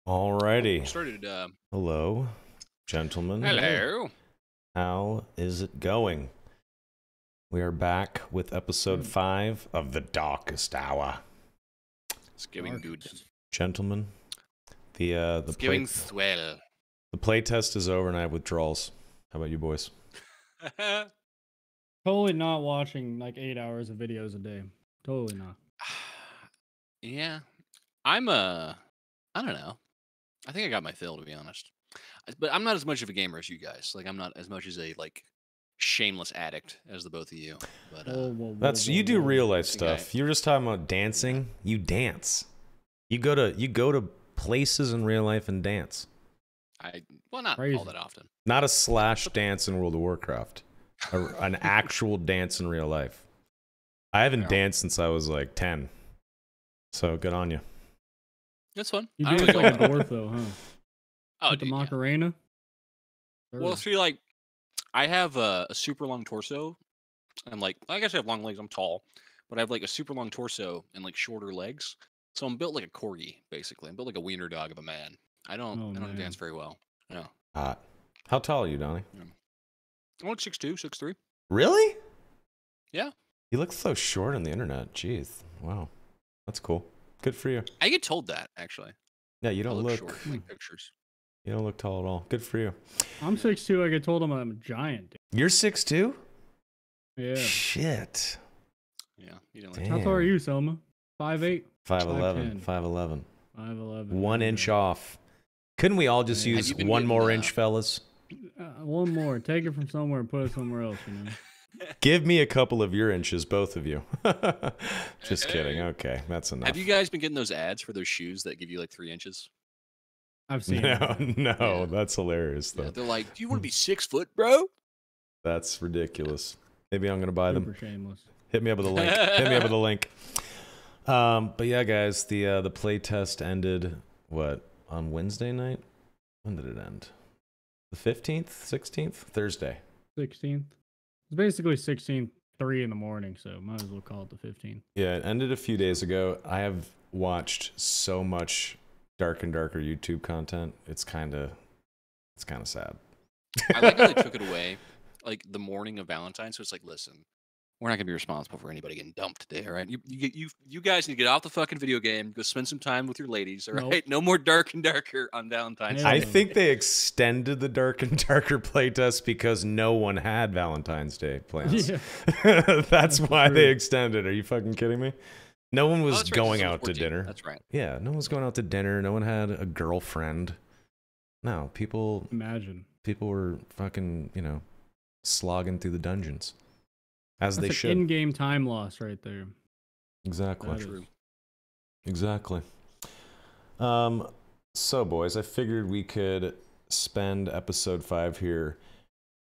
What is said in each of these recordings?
Alrighty. Started. Hello, gentlemen. Hello. How is it going? We are back with episode 5 of The Darkest Hour. It's going good. Gentlemen, the going swell. The play test is over and I have withdrawals. How about you boys? Totally not watching like 8 hours of videos a day. Totally not. Yeah. I don't know. I think I got my fill, to be honest. But I'm not as much of a gamer as you guys. Like, I'm not as much as a, like, shameless addict as the both of you. But you do real life stuff. You're just talking about dancing. You dance. You go to places in real life and dance. Not all that often. Not a slash dance in World of Warcraft. An actual dance in real life. I haven't danced since I was like 10. So good on you. That's fun. You dance like a dwarf though, huh? Oh, with the Macarena? Yeah. Well, see, like, I have a super long torso. And, like, I guess I have long legs. I'm tall. But I have, like, a super long torso and, like, shorter legs. So I'm built like a corgi, basically. I'm built like a wiener dog of a man. I don't dance very well. No. How tall are you, Donnie? I'm like 6'2", 6'3". Really? Yeah. You look so short on the internet. Jeez. Wow. That's cool. Good for you. I get told that, actually. Yeah, you don't look short in like pictures. You don't look tall at all. Good for you. I'm 6'2". I get told I'm a giant. Dude. You're 6'2"? Yeah. Shit. Yeah. You don't like. How tall are you, Soma? 5'8"? 5'11". 5'11". 5'11". 1 inch off. Couldn't we all just use one more inch, fellas? One more. Take it from somewhere and put it somewhere else, you know? Give me a couple of your inches, both of you. Just kidding. Okay, that's enough. Have you guys been getting those ads for those shoes that give you like 3 inches? I've seen No, that's hilarious, though. Yeah, they're like, do you want to be 6 foot, bro? That's ridiculous. Maybe I'm going to buy them. Super shameless. Hit me up with a link. Hit me up with a link. But yeah, guys, the play test ended, on Wednesday night? When did it end? The 15th? 16th? Thursday. 16th. It's basically 16th, 3 in the morning, so might as well call it the 15th. Yeah, it ended a few days ago. I have watched so much dark and darker YouTube content. It's kind of sad. I like how they took it away, like the morning of Valentine's. So it's like, listen, we're not gonna be responsible for anybody getting dumped today, all right? You guys need to get off the fucking video game, go spend some time with your ladies, all right? Nope. No more dark and darker on Valentine's Day. I think they extended the dark and darker playtest because no one had Valentine's Day plans. Yeah. That's why they extended. Are you fucking kidding me? No one was going out to dinner. That's right. Yeah, no one was going out to dinner. No one had a girlfriend. No, people were fucking, slogging through the dungeons. As That's they should. In-game time loss right there. Exactly. True. Exactly. So, boys, I figured we could spend episode 5 here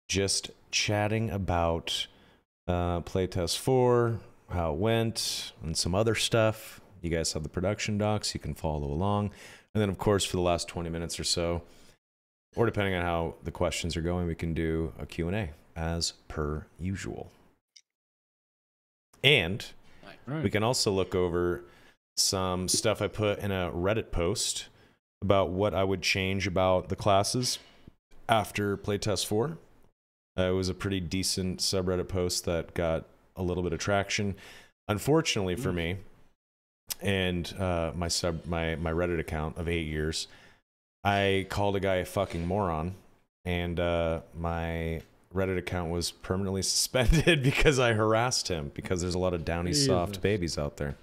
just chatting about Playtest 4, how it went, and some other stuff. You guys have the production docs. You can follow along. And then, of course, for the last 20 minutes or so, or depending on how the questions are going, we can do a Q&A as per usual. And we can also look over some stuff I put in a Reddit post about what I would change about the classes after Playtest 4. It was a pretty decent subreddit post that got a little bit of traction. Unfortunately for me, and my Reddit account of 8 years, I called a guy a fucking moron, and my Reddit account was permanently suspended because I harassed him, because there's a lot of downy soft babies out there.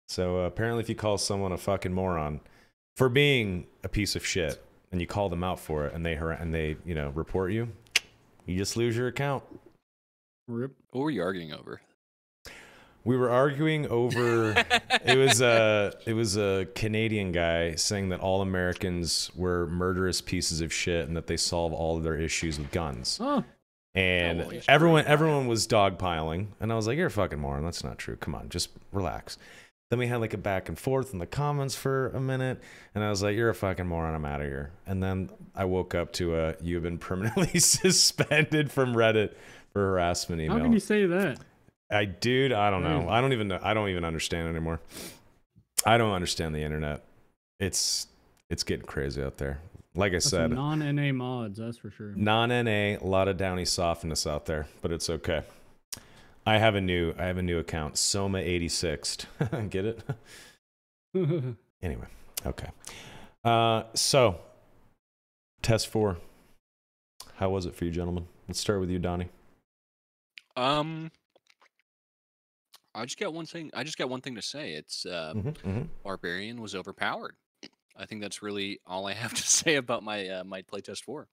So apparently if you call someone a fucking moron for being a piece of shit and you call them out for it and they report you, you just lose your account. Rip. What were you arguing over? We were arguing over it was a Canadian guy saying that all Americans were murderous pieces of shit and that they solve all of their issues with guns. Oh. And everyone was dogpiling, and I was like, "You're a fucking moron. That's not true. Come on, just relax." Then we had like a back and forth in the comments for a minute, and I was like, "You're a fucking moron. I'm out of here." And then I woke up to "You've been permanently suspended from Reddit for harassment email." How can you say that? I don't know. I don't even know. I don't even understand anymore. I don't understand the internet. It's It's getting crazy out there. Like I That's said, non-NA mods, that's for sure. non-NA, a lot of downy softness out there, but it's okay. I have a new account, Soma 86. Get it? Anyway, okay. So test 4. How was it for you, gentlemen? Let's start with you, Donnie. I just got one thing. I just got one thing to say. It's Barbarian was overpowered. I think that's really all I have to say about my my playtest 4.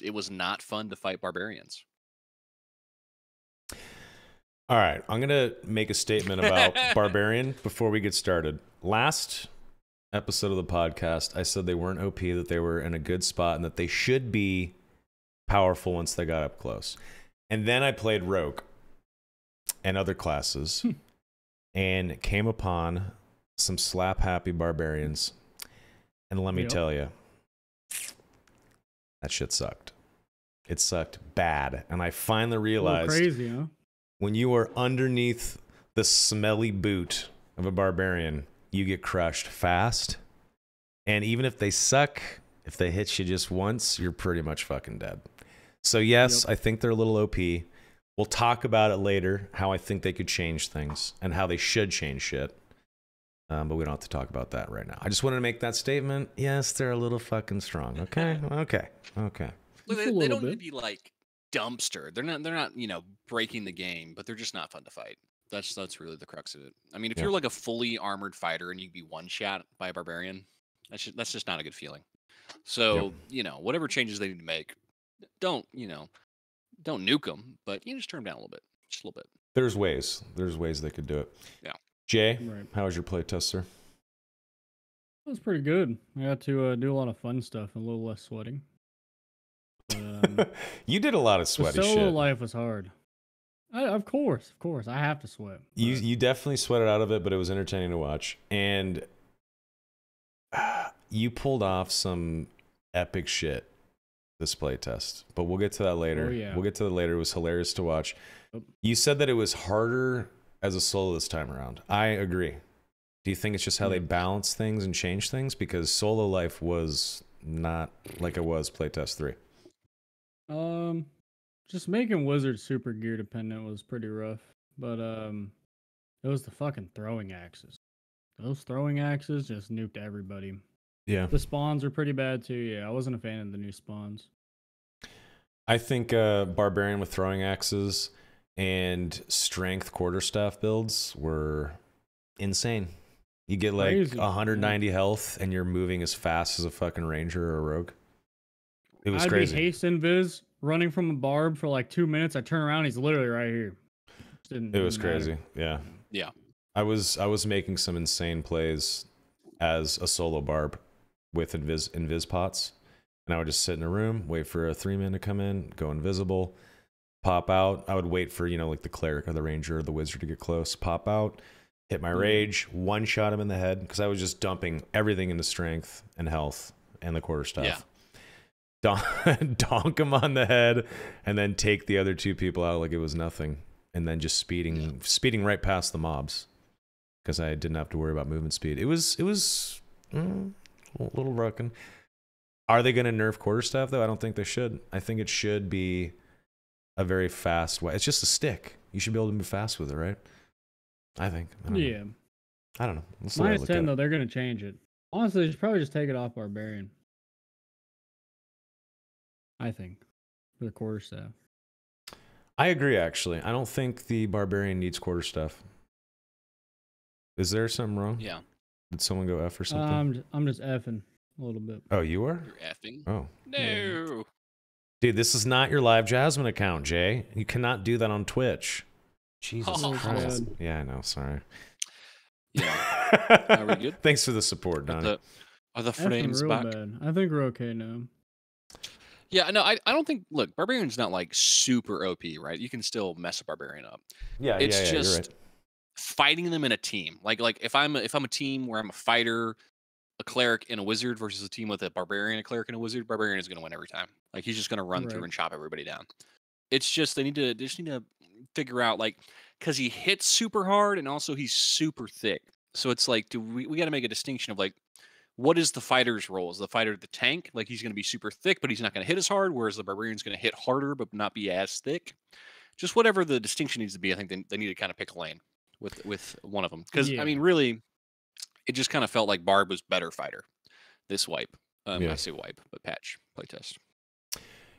It was not fun to fight barbarians. All right, I'm gonna make a statement about Barbarian before we get started. Last episode of the podcast, I said they weren't OP, that they were in a good spot, and that they should be powerful once they got up close. And then I played Rogue and other classes and came upon some slap-happy barbarians. And let me tell you, that shit sucked. It sucked bad. And I finally realized, crazy, huh? when you are underneath the smelly boot of a barbarian, you get crushed fast. And even if they suck, if they hit you just once, you're pretty much fucking dead. So yes, I think they're a little OP. We'll talk about it later, how I think they could change things and how they should change shit. But we don't have to talk about that right now. I just wanted to make that statement. Yes, they're a little fucking strong. Okay. Look, they don't need to be like dumpster. They're not, breaking the game, but they're just not fun to fight. That's really the crux of it. I mean, if you're like a fully armored fighter and you can be one shot by a barbarian, that's just not a good feeling. So, whatever changes they need to make, don't nuke them, but just turn them down a little bit, just a little bit. There's ways they could do it. Yeah. Jay, how was your playtest, sir? It was pretty good. I got to do a lot of fun stuff and a little less sweating. But, you did a lot of sweaty shit. Solo life was hard. Of course. I have to sweat. But... You definitely sweated out of it, but it was entertaining to watch. And you pulled off some epic shit this playtest. But we'll get to that later. Oh, yeah. We'll get to that later. It was hilarious to watch. You said that it was harder as a solo this time around. I agree. Do you think it's just how they balance things and change things? Because solo life was not like it was playtest 3. Just making wizard super gear dependent was pretty rough. But it was the fucking throwing axes. Those throwing axes just nuked everybody. Yeah. The spawns are pretty bad too. Yeah, I wasn't a fan of the new spawns. I think barbarian with throwing axes and strength quarterstaff builds were insane. You get like Crazy. 190 health and you're moving as fast as a fucking ranger or a rogue. It was crazy. I'd be haste invis running from a barb for like 2 minutes. I turn around, he's literally right here. It was crazy. Yeah. I was making some insane plays as a solo barb with invis pots, and I would just sit in a room, wait for a 3-man to come in, go invisible, pop out. I would wait for like the cleric or the ranger or the wizard to get close, pop out, hit my rage, one shot him in the head, because I was just dumping everything into strength and health and the quarterstaff. Yeah. Donk him on the head, and then take the other 2 people out like it was nothing, and then just speeding right past the mobs, because I didn't have to worry about movement speed. It was a little broken. Are they going to nerf quarterstaff though? I don't think they should. I think it should be a very fast way. It's just a stick. You should be able to move fast with it, right? I think. I don't know. Minus 10 though, they're going to change it. Honestly, they should probably just take it off barbarian. I think, for the quarterstaff. I agree, actually. I don't think the barbarian needs quarterstaff. Is there something wrong? Yeah. Did someone go F or something? I'm just effing a little bit. Oh, you are? You're effing? Oh. No. Dude, this is not your live Jasmine account, Jay. You cannot do that on Twitch. Jesus Christ. God. Yeah, I know. Sorry. Yeah. Are we good? Thanks for the support, Donnie. Are the frames back? Bad. I think we're okay now. Yeah, no, I don't think. Look, Barbarian's not like super OP, right? You can still mess a Barbarian up. It's just you're right. fighting them in a team. Like if I'm a team where I'm a fighter, a cleric, and a wizard versus a team with a barbarian, a cleric, and a wizard, Barbarian is going to win every time. Like he's just going to run through and chop everybody down. It's just they just need to figure out because he hits super hard and also he's super thick. So it's like, we got to make a distinction of what is the fighter's role? Is the fighter the tank? Like he's going to be super thick, but he's not going to hit as hard, whereas the barbarian's going to hit harder, but not be as thick. Just whatever the distinction needs to be, I think they need to kind of pick a lane with one of them. Because, I mean, really, it just kind of felt like Barb was better fighter this wipe. I say wipe, but patch playtest.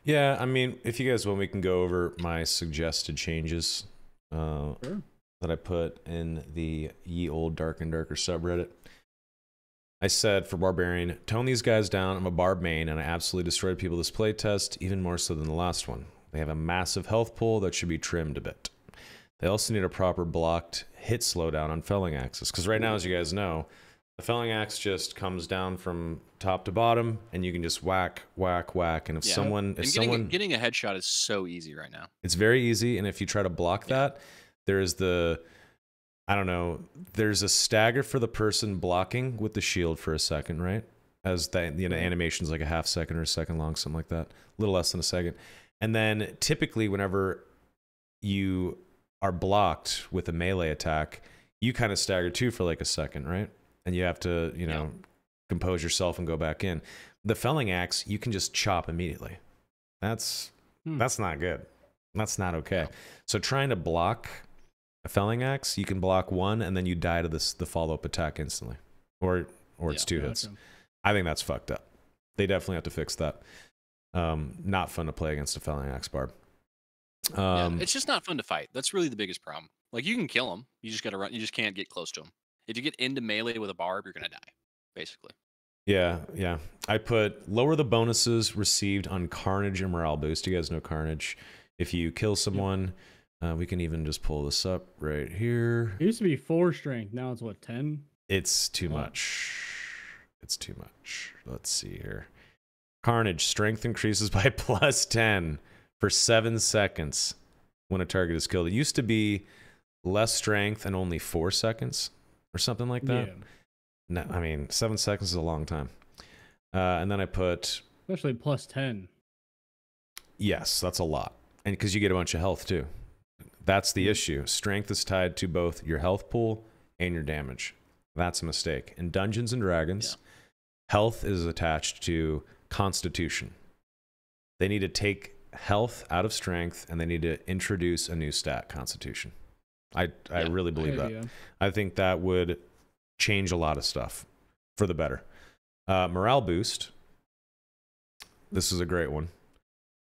Yeah, I mean, if you guys want, we can go over my suggested changes that I put in the Ye Old Dark and Darker subreddit. I said for Barbarian, tone these guys down. I'm a Barb main, and I absolutely destroyed people this playtest, even more so than the last one. They have a massive health pool that should be trimmed a bit. They also need a proper blocked hit slowdown on Felling Axes, because right now, as you guys know, the Felling Axe just comes down from top to bottom, and you can just whack, whack, whack. And if someone getting a headshot is so easy right now. It's very easy, and if you try to block that, there's there's a stagger for the person blocking with the shield for a second, right? As the animation's like a half second or a second long, something like that, a little less than a second. And then typically, whenever you are blocked with a melee attack, you kind of stagger too for like a second, right? And you have to, compose yourself and go back in. The Felling Axe, you can just chop immediately. That's not good. That's not okay. So trying to block a Felling Axe, you can block one and then you die to the follow-up attack instantly. Or it's two hits. I think that's fucked up. They definitely have to fix that. Not fun to play against a Felling Axe Barb. It's just not fun to fight. That's really the biggest problem. Like, you can kill him. You just got to run. You just can't get close to him. If you get into melee with a Barb, you're going to die, basically. Yeah. I put lower the bonuses received on Carnage and Morale Boost. You guys know Carnage. If you kill someone, we can even just pull this up right here. It used to be 4 strength. Now it's what, 10? It's too much. It's too much. Let's see here. Carnage, strength increases by +10 for 7 seconds when a target is killed. It used to be less strength and only 4 seconds or something like that. Yeah. No, I mean, 7 seconds is a long time. And then I put... Especially +10. Yes, that's a lot. And because you get a bunch of health too. That's the issue. Strength is tied to both your health pool and your damage. That's a mistake. In Dungeons and Dragons, health is attached to Constitution. They need to take health out of strength, and they need to introduce a new stat, Constitution. I really believe that. Yeah. I think that would change a lot of stuff for the better. Morale boost. This is a great one.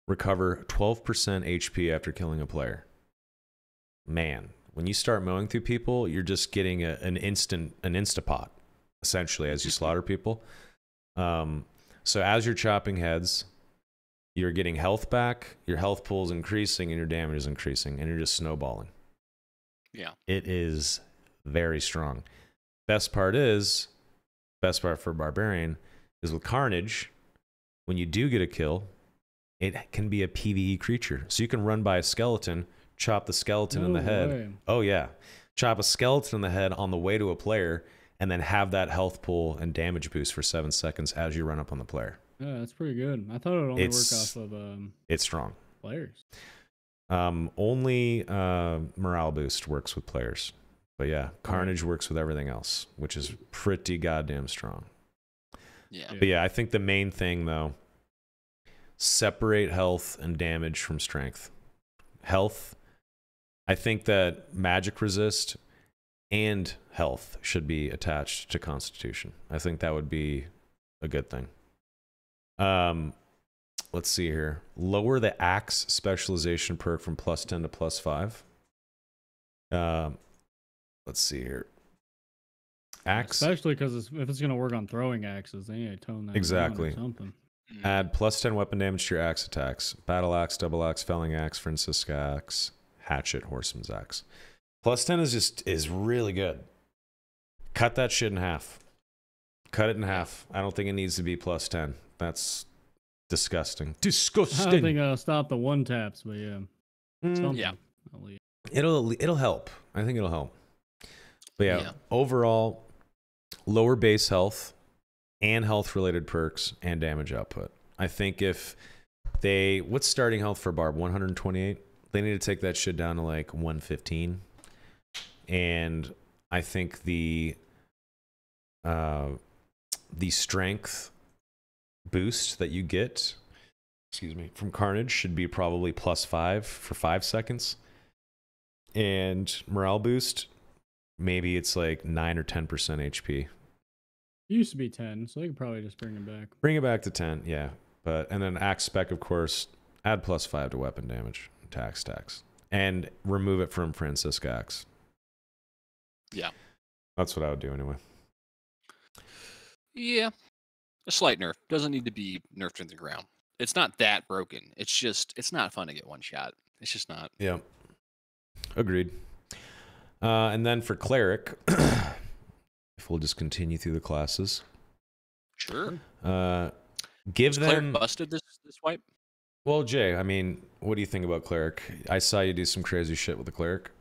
Recover 12% HP after killing a player. Man, when you start mowing through people, you're just getting an instapot, essentially, as you slaughter people. So as you're chopping heads, you're getting health back, your health pool is increasing, and your damage is increasing, and you're just snowballing. Yeah. It is very strong. Best part for Barbarian is with Carnage, when you do get a kill, it can be a PvE creature. So you can run by a skeleton, chop the skeleton in the head. Way. Oh, yeah. Chop a skeleton in the head on the way to a player, and then have that health pool and damage boost for 7 seconds as you run up on the player. Yeah, that's pretty good. I thought it would only work off of it's strong. players. Only morale boost works with players. But yeah, Carnage works with everything else, which is pretty goddamn strong. Yeah. But yeah, I think the main thing, though, separate health and damage from strength. Health, I think that magic resist and health should be attached to Constitution. I think that would be a good thing. Let's see here. Lower the axe specialization perk from +10 to +5. Let's see here. Axe. Especially because if it's going to work on throwing axes, they need to tone that Exactly. down or something. Add +10 weapon damage to your axe attacks. Battle axe, double axe, felling axe, Francisca axe, hatchet, horseman's axe. +10 is really good. Cut that shit in half. Cut it in half. I don't think it needs to be +10. That's disgusting. I don't think I'll stop the one taps, but yeah. Yeah. It'll help. I think it'll help. But yeah, overall, lower base health and health related perks and damage output. I think if what's starting health for Barb? 128? They need to take that shit down to like 115. And I think the the strength boost that you get, excuse me, from Carnage should be probably +5 for 5 seconds. And morale boost, maybe it's like 9 or 10% HP. It used to be 10, so they could probably just bring it back. Bring it back to 10, yeah. But and then axe spec, of course, add +5 to weapon damage, attack stacks, and remove it from Francisca Axe. Yeah, that's what I would do anyway. Yeah, a slight nerf. Doesn't need to be nerfed in the ground. It's not that broken. It's just, it's not fun to get one shot. It's just not. Yeah. Agreed. And then for Cleric, if we'll just continue through the classes. Sure. Give Is them... Cleric busted this wipe? Well, Jay, I mean, what do you think about Cleric? I saw you do some crazy shit with the Cleric.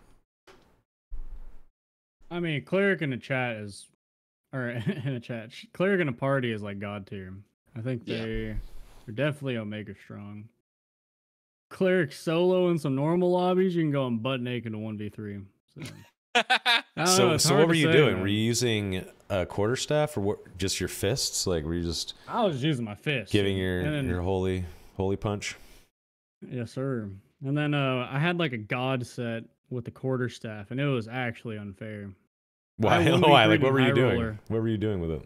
I mean, Cleric in the chat is... Or in a chat. Cleric in a party is like God tier. I think they're definitely Omega strong. Cleric solo in some normal lobbies, you can go on butt naked to 1v3. So what were you doing? Man. Were you using a quarterstaff or what, just your fists? Like, were you just... I was using my fists. Giving your holy punch? Yes, sir. And then I had like a god set with the quarterstaff, and it was actually unfair. Why? Why? Like, what were you doing? What were you doing with it?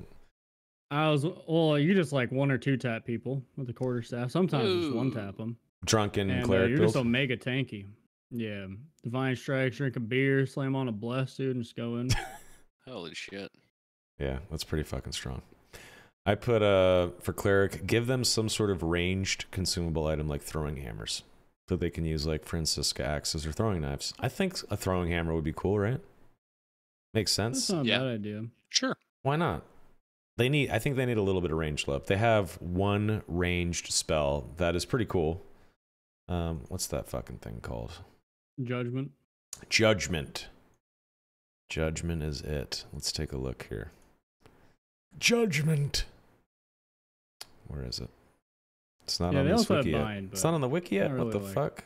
You just like 1 or 2 tap people with the quarterstaff. Sometimes just 1 tap them. Drunken Cleric you're build? just Omega tanky. Yeah. Divine Strike, drink a beer, slam on a bless, dude, and just go in. Holy shit. Yeah, that's pretty fucking strong. I put, for Cleric, give them some sort of ranged consumable item like throwing hammers that they can use like Francisca axes or throwing knives. I think a throwing hammer would be cool, right? Makes sense. That's not a bad idea. Sure. Why not? I think they need a little bit of range left. They have 1 ranged spell that is pretty cool. What's that fucking thing called? Judgment. Judgment is it. Let's take a look here. Judgment. Where is it? It's not on this wiki yet. It's not on the wiki yet? What the fuck?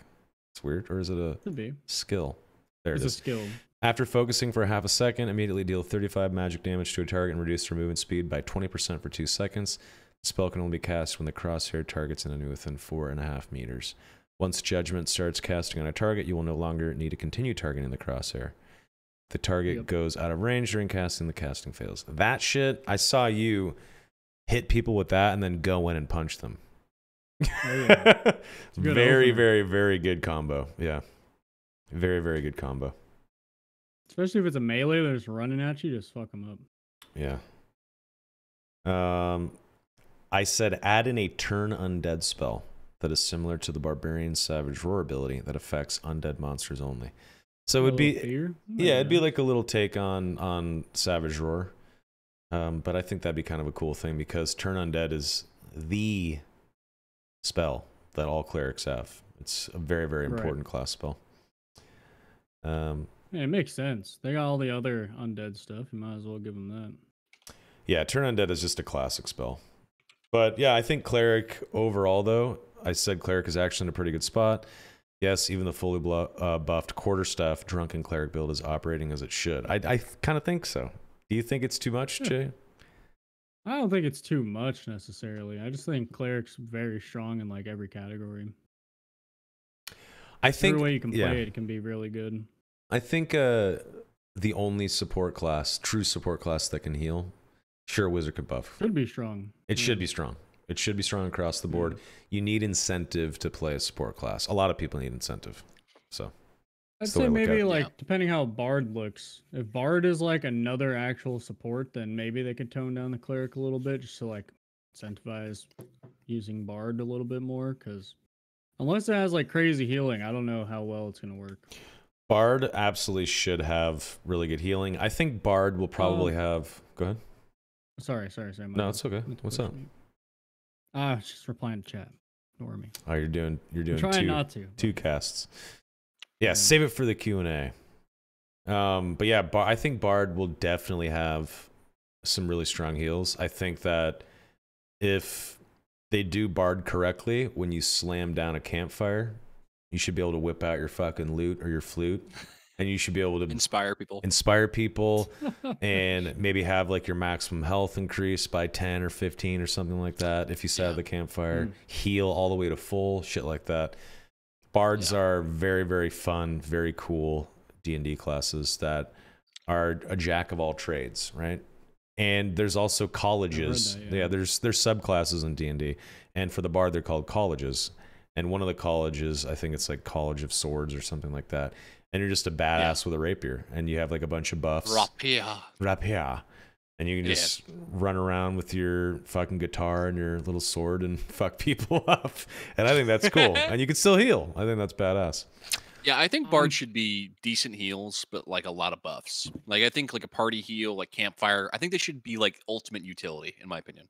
It's weird. Or is it a skill? There it is. It's a skill. After focusing for half a second, immediately deal 35 magic damage to a target and reduce their movement speed by 20% for 2 seconds. The spell can only be cast when the crosshair targets an enemy within 4.5 meters. Once Judgment starts casting on a target, you will no longer need to continue targeting the crosshair. The target goes out of range during casting, the casting fails. That shit, I saw you hit people with that and then go in and punch them. Oh, yeah. Very, very, very good combo. Yeah. Very, very good combo. Especially if it's a melee that's just running at you, just fuck them up. Yeah. I said add in a turn undead spell that is similar to the Barbarian Savage Roar ability that affects undead monsters only. So it would be it'd be like a little take on Savage Roar. But I think that'd be kind of a cool thing because turn undead is the spell that all clerics have. It's a very, very important class spell. Yeah, it makes sense. They got all the other undead stuff. You might as well give them that. Yeah, turn undead is just a classic spell. But yeah, I think cleric overall, though, I said cleric is actually in a pretty good spot. Yes, even the fully buffed quarterstaff drunken cleric build is operating as it should. I kind of think so. Do you think it's too much, Jay? I don't think it's too much necessarily. I just think cleric's very strong in like every category. I think every way you can play it can be really good. I think the only support class, true support class that can heal, sure, wizard could buff. Should be strong. It should be strong. It should be strong across the board. You need incentive to play a support class. A lot of people need incentive. So I'd say maybe like depending how Bard looks. If Bard is like another actual support, then maybe they could tone down the cleric a little bit just to like incentivize using Bard a little bit more. Because unless it has like crazy healing, I don't know how well it's gonna work. Bard absolutely should have really good healing. I think Bard will probably have. Go ahead. Sorry. No, it's okay. What's up? Just replying to chat. Ignore me. Oh, you're doing two casts. Yeah, save it for the Q&A. But yeah, I think Bard will definitely have some really strong heals. I think that if they do Bard correctly, when you slam down a campfire, you should be able to whip out your fucking lute or your flute and you should be able to inspire people and maybe have like your maximum health increase by 10 or 15 or something like that. If you set at the campfire, heal all the way to full, shit like that. Bards are very, very fun, very cool D&D classes that are a jack of all trades, right? And there's also colleges. There's subclasses in D&D, and for the bard they're called colleges. And one of the colleges, I think it's like College of Swords or something like that. And you're just a badass with a rapier, and you have like a bunch of buffs. Rapier. And you can just run around with your fucking guitar and your little sword and fuck people up. And I think that's cool. And you can still heal. I think that's badass. Yeah, I think bards should be decent heals, but like a lot of buffs. Like I think like a party heal, like campfire. I think they should be like ultimate utility, in my opinion.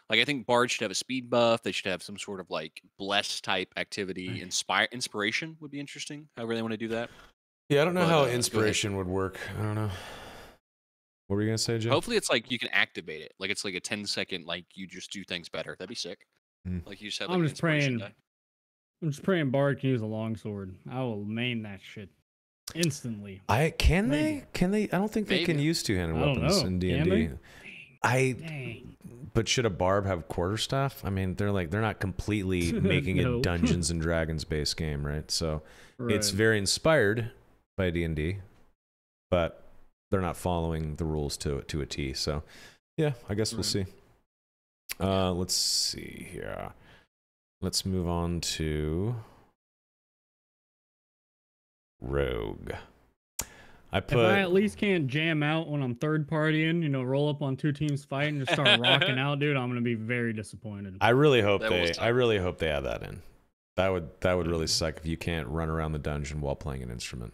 Like I think bards should have a speed buff. They should have some sort of like bless type activity. Inspiration would be interesting. However they want to do that. Yeah, I don't know how inspiration would work. I don't know. What were you gonna say, Jay? Hopefully, it's like you can activate it. Like it's like a 10-second, like you just do things better. That'd be sick. Like you just have. Like, I'm just praying. I'm just praying Bard can use a longsword. I will main that shit instantly. Can they? I don't think they can use two-handed weapons in D&D. But should a barb have quarterstaff? I mean, they're not completely making it Dungeons and Dragons based game, right? So it's very inspired by D&D, but they're not following the rules to a T. So yeah, I guess we'll see. Let's see here. Let's move on to Rogue. If I at least can't jam out when I'm third partying, roll up on two teams fighting and just start rocking out, dude, I'm gonna be very disappointed. I really hope they add that in. That would really suck if you can't run around the dungeon while playing an instrument.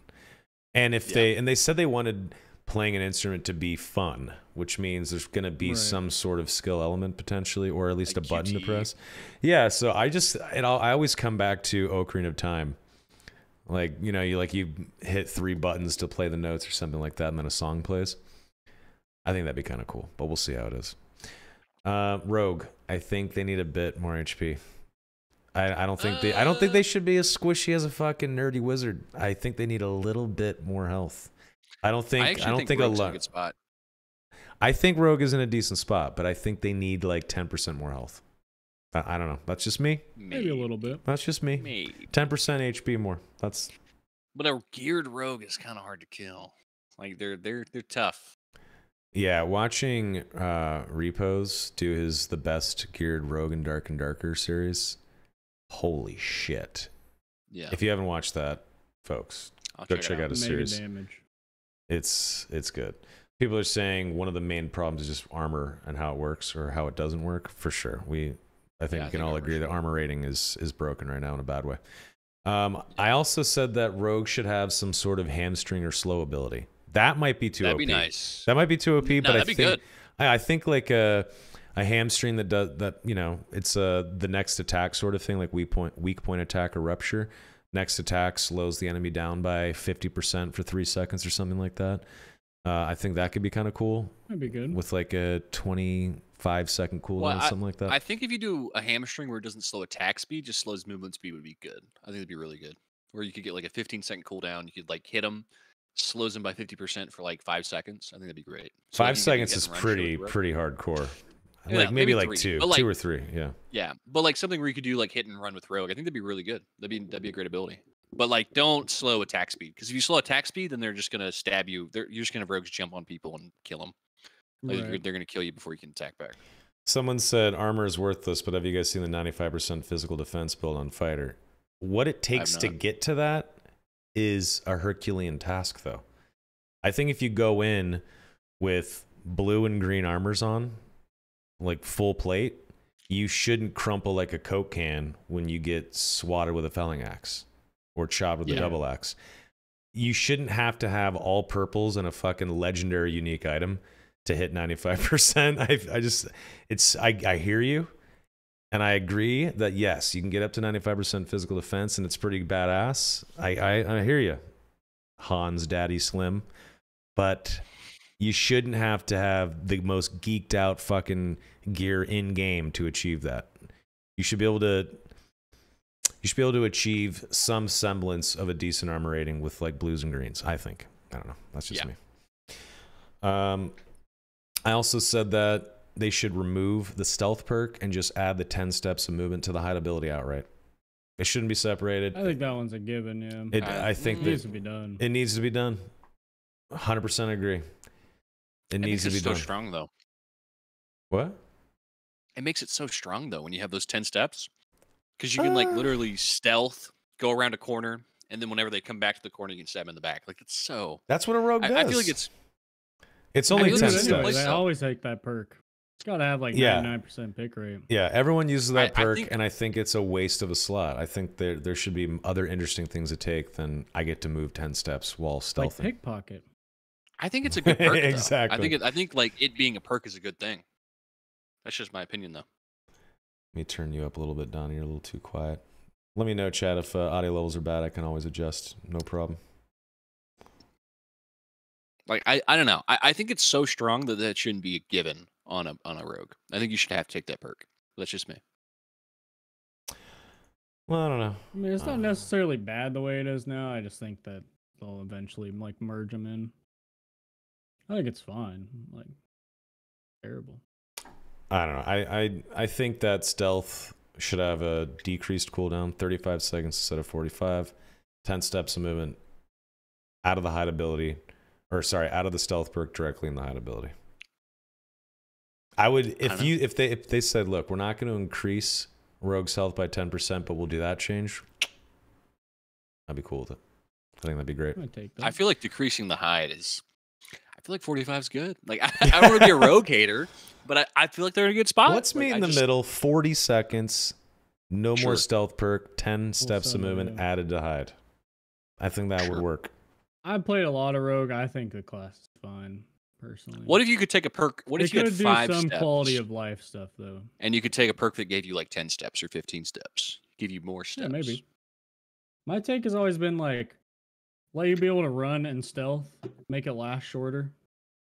And if they said they wanted playing an instrument to be fun, which means there's going to be some sort of skill element potentially, or at least like a button to press. Yeah, so I always come back to Ocarina of Time. Like, you hit 3 buttons to play the notes or something like that, and then a song plays. I think that'd be kind of cool, but we'll see how it is. Rogue, I think they need a bit more HP. I don't think they should be as squishy as a fucking nerdy wizard. I think they need a little bit more health. I don't think a lot. Spot. I think Rogue is in a decent spot, but I think they need like 10% more health. I don't know. That's just me. Maybe a little bit. That's just me. Maybe 10% HP more. But a geared rogue is kind of hard to kill. Like they're tough. Yeah, watching Repos do the best geared rogue in Dark and Darker series. Holy shit. Yeah. If you haven't watched that, folks, go check out a series. Damage. It's good. People are saying one of the main problems is just armor and how it works or how it doesn't work. For sure. I think we can all agree that armor rating is broken right now in a bad way. I also said that Rogue should have some sort of hamstring or slow ability. That might be too OP. That'd be nice. That might be too OP, but that'd be good. I think like a hamstring that does that, it's the next attack sort of thing, like weak point attack or rupture. Next attack slows the enemy down by 50% for 3 seconds or something like that. I think that could be kind of cool. That'd be good. With like a 25-second cooldown or something like that. I think if you do a hamstring where it doesn't slow attack speed, just slows movement speed would be good. I think it'd be really good. Where you could get like a 15-second cooldown. You could like hit them, slows them by 50% for like 5 seconds. I think that'd be great. So 5 seconds is pretty hardcore. Yeah, like maybe like 2 or 3. Yeah. Yeah, but like something where you could do like hit and run with Rogue, I think that'd be really good. That'd be a great ability. But like, don't slow attack speed, because if you slow attack speed, then they're just gonna stab you. You're just gonna have Rogues jump on people and kill them. Like, they're gonna kill you before you can attack back. Someone said armor is worthless, but have you guys seen the 95% physical defense build on Fighter? What it takes to get to that is a Herculean task, though. I think if you go in with blue and green armors on, like full plate, you shouldn't crumple like a Coke can when you get swatted with a felling axe or chopped with a double axe. You shouldn't have to have all purples and a fucking legendary unique item to hit 95%. I hear you, and I agree that yes, you can get up to 95% physical defense, and it's pretty badass. I hear you, Hans Daddy Slim, but you shouldn't have to have the most geeked out fucking gear in game to achieve that. You should be able to, You should be able to achieve some semblance of a decent armor rating with like blues and greens, I think. I don't know. That's just me. I also said that they should remove the stealth perk and just add the 10 steps of movement to the hide ability outright. It shouldn't be separated. I think that one's a given, yeah. I think it needs to be done. It needs to be done. 100% agree. It needs to be done. It's so strong, though. What? It makes it so strong, though, when you have those 10 steps. Because you can, like, literally stealth, go around a corner, and then whenever they come back to the corner, you can stab them in the back. Like, it's so... That's what a rogue does. I feel like it's only 10 steps. I always take that perk. It's got to have, like, 99% pick rate. Yeah, everyone uses that perk, and I think it's a waste of a slot. I think there should be other interesting things to take than I get to move 10 steps while stealthing. Like pickpocket. I think it's a good perk, Exactly. I think, like, it being a perk is a good thing. That's just my opinion, though. Let me turn you up a little bit, Donnie. You're a little too quiet. Let me know, chat, if audio levels are bad. I can always adjust. No problem. Like, I don't know. I think it's so strong that shouldn't be a given on a rogue. I think you should have to take that perk. That's just me. Well, I don't know. I mean, it's not necessarily bad the way it is now. I just think that they'll eventually, like, merge them in. I think it's fine. Like, terrible. I don't know. I think that stealth should have a decreased cooldown, 35 seconds instead of 45, 10 steps of movement out of the hide ability, or sorry, out of the stealth perk directly in the hide ability. I would if they said, look, we're not going to increase rogue's health by 10%, but we'll do that change. I'd be cool with it. I think that'd be great. I feel like decreasing the hide is. I feel like 45 is good. Like I don't want to be a rogue hater, but I feel like they're in a good spot. Let's meet in the middle. 40 seconds, no more stealth perk, 10 steps of movement added to hide. I think that would work. I've played a lot of rogue. I think the class is fine, personally. What if you could take a perk? What if you had 5 steps? Some quality of life stuff though. And you could take a perk that gave you like 10 steps or 15 steps, give you more steps. Yeah, maybe. My take has always been like, let you be able to run and stealth, make it last shorter,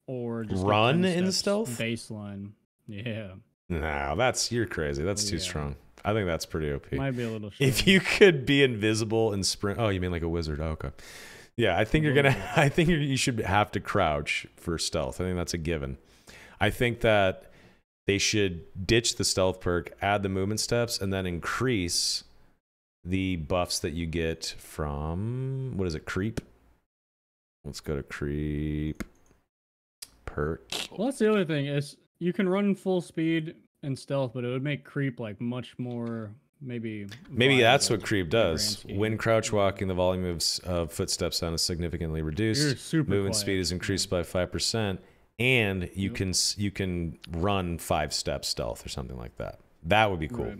or just run in stealth baseline. Yeah. No, you're crazy. That's too strong. I think that's pretty OP. Might be a little strong. If you could be invisible and sprint. Oh, you mean like a wizard? Oh, okay. Yeah, I think you should have to crouch for stealth. I think that's a given. I think that they should ditch the stealth perk, add the movement steps, and then increase the buffs that you get from, what is it, creep? Let's go to creep perk. Well, that's the other thing is you can run full speed and stealth, but it would make creep like much more maybe that's what creep does. When crouch walking, the volume of footsteps sound is significantly reduced. Movement speed is increased by 5%, and you can run 5 steps stealth or something like that. That would be cool. Right.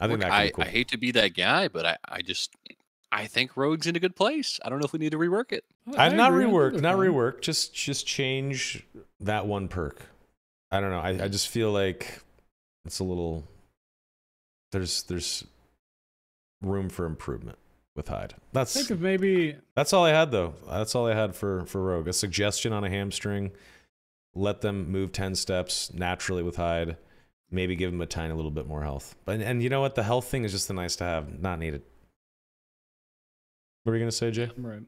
I think that could be cool. I hate to be that guy, but I think Rogue's in a good place. I don't know if we need to rework it. I've not reworked. Just change that one perk. I don't know. I just feel like it's a little. There's room for improvement with hide. That's all I had though. That's all I had for Rogue. A suggestion on a hamstring. Let them move 10 steps naturally with hide. Maybe give them a tiny little bit more health. And you know what? The health thing is just a nice to have, not needed. What were you gonna say, Jay? Right.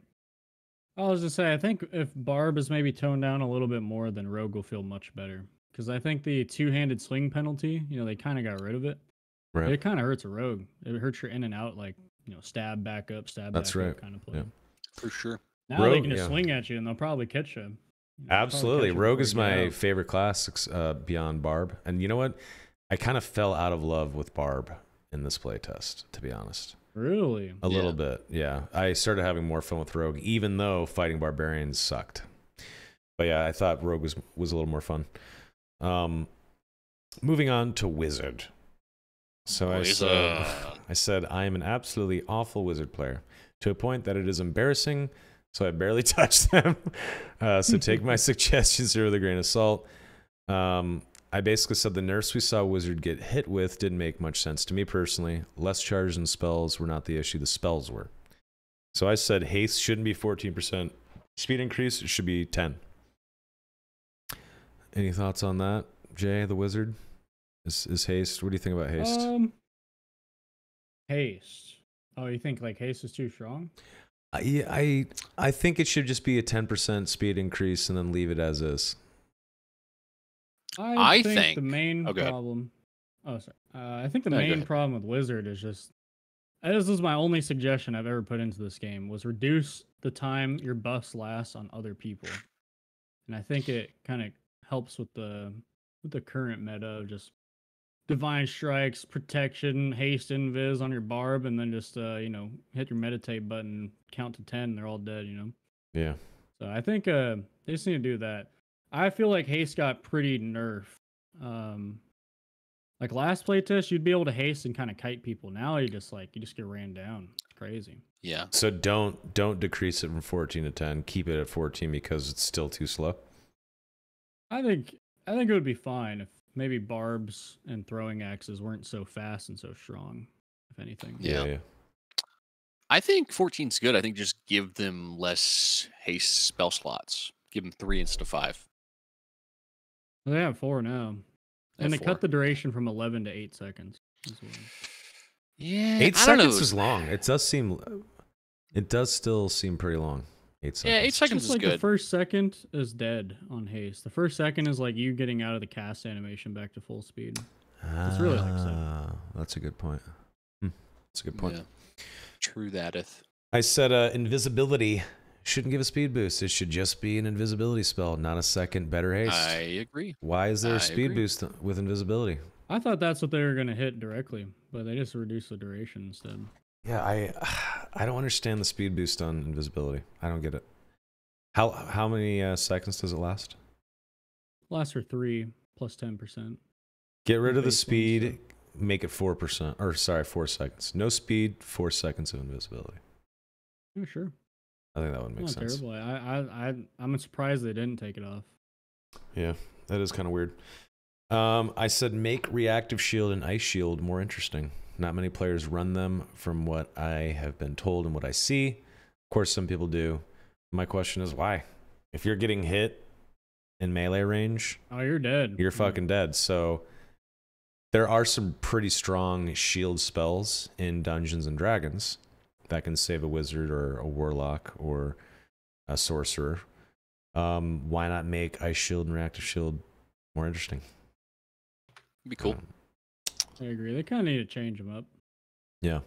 I was just say I think if Barb is maybe toned down a little bit more, then Rogue will feel much better. Because I think the 2-handed swing penalty, they kind of got rid of it. Right. It kind of hurts a rogue. It hurts your in and out, like stab back up, That's right. Up kind of play. Yeah. For sure. Now they can just swing at you, and they'll probably catch you. Absolutely. Rogue is my favorite class beyond Barb. And you know what? I kind of fell out of love with Barb in this playtest, to be honest. Really? A little bit, yeah. I started having more fun with Rogue, even though fighting barbarians sucked. But yeah, I thought Rogue was a little more fun. Moving on to Wizard. So I said I am an absolutely awful Wizard player, to a point that it is embarrassing, so I barely touch them. So take my suggestions here with a grain of salt. I basically said the nerfs we saw Wizard get hit with didn't make much sense to me personally. Less charges and spells were not the issue, the spells were. So I said haste shouldn't be 14%. Speed increase, it should be 10. Any thoughts on that, Jay, the Wizard? Is haste? What do you think about haste? Haste. Oh, you think like haste is too strong? I think it should just be a 10% speed increase and then leave it as is. I think the main problem. Oh, sorry. I think the main problem with Wizard is just. This is my only suggestion I've ever put into this game was reduce the time your buffs last on other people, and I think it kind of helps with the current meta of just divine strikes, protection, haste, invis on your barb, and then just hit your meditate button, count to 10, and they're all dead. Yeah. So I think they just need to do that. I feel like haste got pretty nerfed. Like last playtest, you'd be able to haste and kind of kite people. Now you just get ran down. It's crazy. Yeah. So don't decrease it from 14 to 10. Keep it at 14 because it's still too slow. I think it would be fine if maybe barbs and throwing axes weren't so fast and so strong, if anything. Yeah. I think 14's good. I think just give them less haste spell slots. Give them 3 instead of 5. Well, they have 4 now. And they cut the duration from 11 to 8 seconds. Yeah, 8 seconds is long. It does still seem pretty long. 8 seconds. Yeah, 8 seconds is good. The first second is dead on haste. The first second is like you getting out of the cast animation back to full speed. It's really like so. That's a good point. That's a good point. Yeah. True thateth. I said invisibility shouldn't give a speed boost. It should just be an invisibility spell, not a second better haste. I agree. Why is there a speed boost with invisibility? I thought that's what they were going to hit directly, but they just reduced the duration instead. Yeah, I don't understand the speed boost on invisibility. I don't get it. How many seconds does it last? Lasts for 3 plus 10%. Get rid of the speed, make it 4%. Or sorry, 4 seconds. No speed, 4 seconds of invisibility. Yeah, sure. I think that would make sense. Terrible. I'm surprised they didn't take it off. Yeah, that is kind of weird. I said make reactive shield and ice shield more interesting. Not many players run them from what I have been told and what I see. Of course, some people do. My question is why? If you're getting hit in melee range, oh, you're dead. You're fucking dead. So there are some pretty strong shield spells in Dungeons and Dragons that can save a wizard or a warlock or a sorcerer. Why not make ice shield and reactive shield more interesting? It'd be cool. I agree. They kind of need to change them up. Yeah.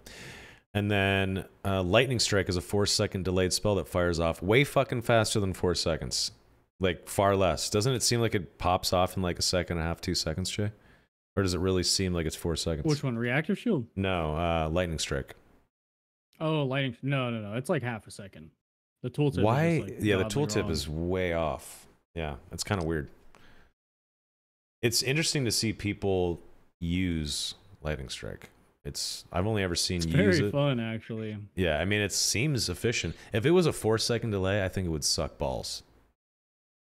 And then lightning strike is a 4-second delayed spell that fires off way fucking faster than 4 seconds. Like far less. Doesn't it seem like it pops off in like a second and a half, 2 seconds, Jay? Or does it really seem like it's 4 seconds? Which one? Reactive shield? No, lightning strike. Oh, lightning. No. It's like half a second. The tooltip. Why? Is just, yeah, the tooltip is way off. Yeah, it's kind of weird. It's interesting to see people use lightning strike. I've only ever seen you use it. Very fun, actually. Yeah, I mean, it seems efficient. If it was a 4-second delay, I think it would suck balls.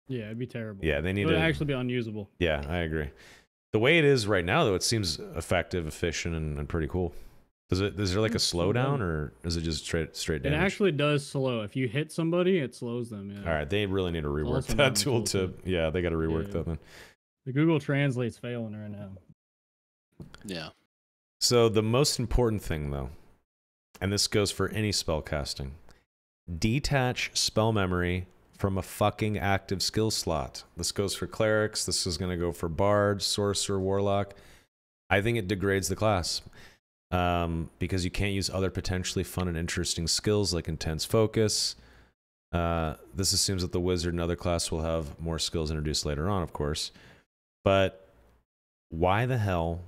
Yeah, it'd be terrible. Yeah, they need to to actually be unusable. Yeah, I agree. The way it is right now, though, it seems effective, efficient, and pretty cool. Is there like a slowdown, or is it just straight damage? It actually does slow. If you hit somebody, it slows them. Yeah. All right, they really need to rework that tooltip. Yeah, they got to rework that then. The Google Translate's failing right now. Yeah. So the most important thing, though, and this goes for any spell casting, detach spell memory from a fucking active skill slot. This goes for clerics. This is going to go for bard, sorcerer, warlock. I think it degrades the class because you can't use other potentially fun and interesting skills like intense focus. This assumes that the wizard and other class will have more skills introduced later on, of course. But why the hell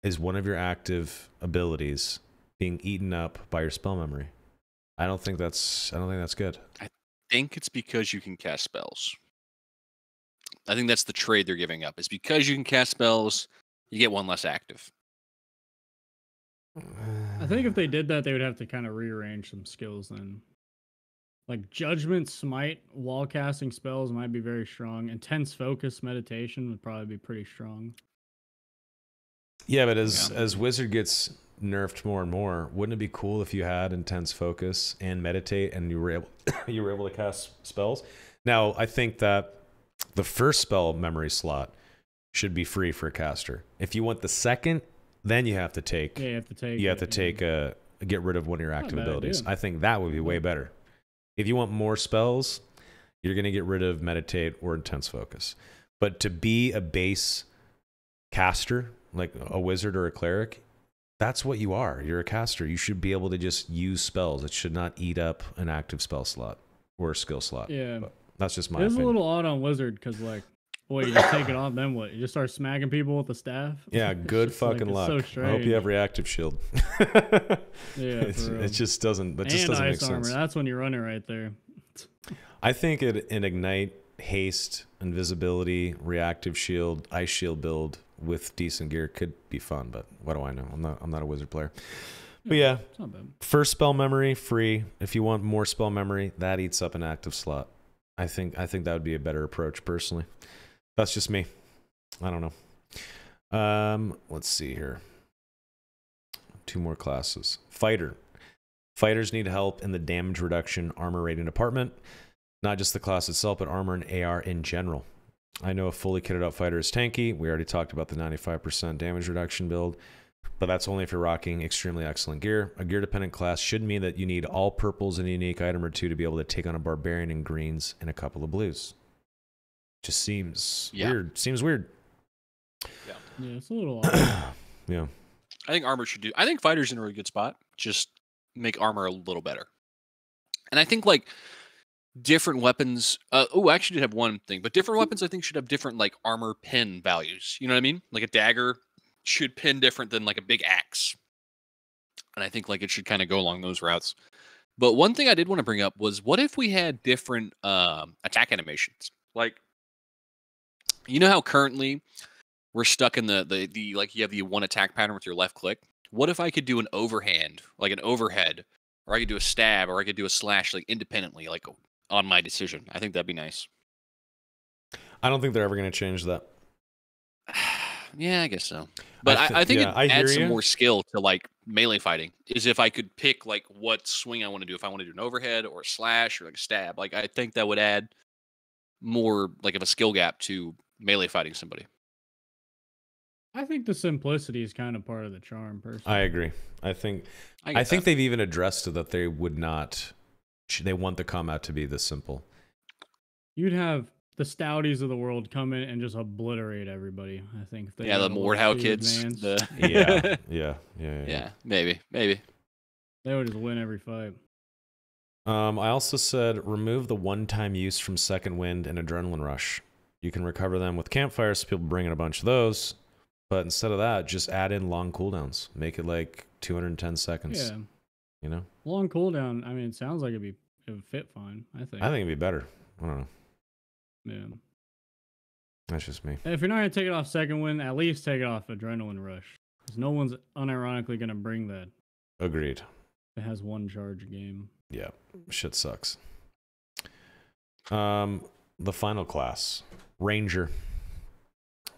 is one of your active abilities being eaten up by your spell memory? I don't think that's good. I think it's because you can cast spells. I think that's the trade they're giving up. Is because you can cast spells, you get one less active. I think if they did that, they would have to kind of rearrange some skills then. Like Judgment, Smite, wall casting spells might be very strong. Intense Focus, Meditation would probably be pretty strong. Yeah, but as Wizard gets nerfed more and more, wouldn't it be cool if you had Intense Focus and Meditate and you were able to cast spells? Now, I think that the first spell memory slot should be free for a caster. If you want the second then you have to take Yeah, you have to take. you have to take get rid of one of your active abilities. I think that would be way better. If you want more spells, you're going to get rid of meditate or intense focus. But to be a base caster, like a wizard or a cleric, that's what you are. You're a caster. You should be able to just use spells. It should not eat up an active spell slot or a skill slot. Yeah. But that's just my opinion. It's a little odd on wizard because, like, boy, you just take it off, then what? You just start smacking people with the staff? Yeah, good fucking luck. So I hope you have reactive shield. Yeah, it just doesn't. That just and doesn't ice make armor. sense. That's when you're running right there. I think an ignite, haste, invisibility, reactive shield, ice shield build with decent gear could be fun. But what do I know? I'm not a wizard player. But yeah, it's not bad. First spell memory free. If you want more spell memory, that eats up an active slot. I think that would be a better approach personally. That's just me. I don't know. Let's see here. 2 more classes. Fighter. Fighters need help in the damage reduction armor rating department. Not just the class itself, but armor and AR in general. I know a fully kitted out fighter is tanky. We already talked about the 95% damage reduction build, but that's only if you're rocking extremely excellent gear. A gear-dependent class should mean that you need all purples and a unique item or 2 to be able to take on a barbarian in greens and a couple of blues. Just seems weird. Seems weird. Yeah, it's a little odd. Yeah. I think armor should do. I think fighters in a really good spot. Just make armor a little better. And I think like different weapons. I actually did have one thing, but different weapons I think should have different like armor pin values. You know what I mean? Like a dagger should pin different than like a big axe. And I think like it should kind of go along those routes. But one thing I did want to bring up was what if we had different attack animations? Like, you know how currently we're stuck in the like you have the one attack pattern with your left click. What if I could do an overhand, like an overhead, or I could do a stab, or I could do a slash, like independently, like on my decision? I think that'd be nice. I don't think they're ever going to change that. Yeah, I guess so. But I think it adds some more skill to like melee fighting. Is if I could pick like what swing I want to do. If I want to do an overhead or a slash or like a stab, like I think that would add more like of a skill gap to melee fighting somebody. I think the simplicity is kind of part of the charm, personally. I agree. I think they've even addressed it that they would not. They want the combat to be this simple. You'd have the Stouties of the world come in and just obliterate everybody. I think. If they the Mordhau kids. Yeah. Maybe. They would just win every fight. I also said remove the one-time use from Second Wind and Adrenaline Rush. You can recover them with campfires. So people bring in a bunch of those. But instead of that, just add in long cooldowns. Make it like 210 seconds. Yeah. You know? Long cooldown, I mean, it sounds like it would fit fine, I think. I think it'd be better. I don't know. Yeah. That's just me. If you're not going to take it off Second Wind, at least take it off Adrenaline Rush. Because no one's unironically going to bring that. Agreed. It has one charge a game. Yeah. Shit sucks. The final class. Ranger.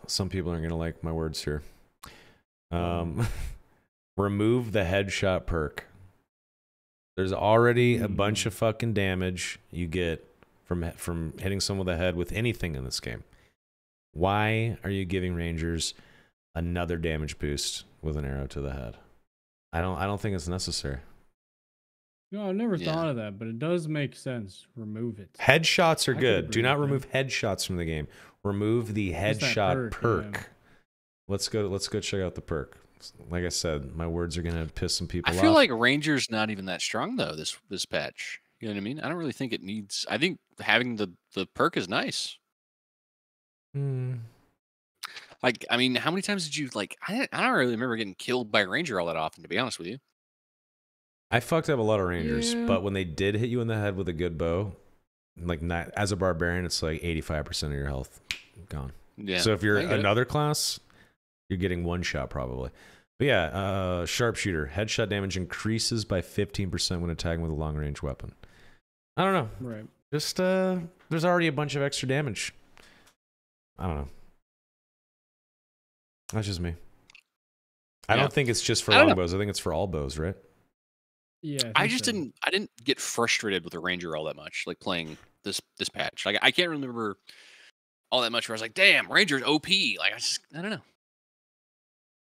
Some people aren't going to like my words here. Remove the headshot perk. There's already a bunch of fucking damage you get from hitting someone with the head with anything in this game. Why are you giving Rangers another damage boost with an arrow to the head? I don't think it's necessary. No, I've never thought of that, but it does make sense. Remove it. Headshots are good. Do not remove headshots from the game. Remove the headshot perk. Yeah. Let's go check out the perk. Like I said, my words are gonna piss some people off. I feel like Ranger's not even that strong though. This patch, you know what I mean? I don't really think it needs. I think having the perk is nice. Like, I mean, how many times did you like? I don't really remember getting killed by a Ranger all that often, to be honest with you. I fucked up a lot of Rangers, but when they did hit you in the head with a good bow, like not, as a barbarian, it's like 85% of your health gone. Yeah. So if you're another class, you're getting one shot probably. But yeah, sharpshooter. Headshot damage increases by 15% when attacking with a long range weapon. I don't know. Right. Just there's already a bunch of extra damage. I don't know. That's just me. I don't think it's just for longbows. I think it's for all bows, right? Yeah. I didn't get frustrated with the Ranger all that much, like playing this patch. Like I can't remember all that much where I was like, damn, Ranger's OP. Like I don't know.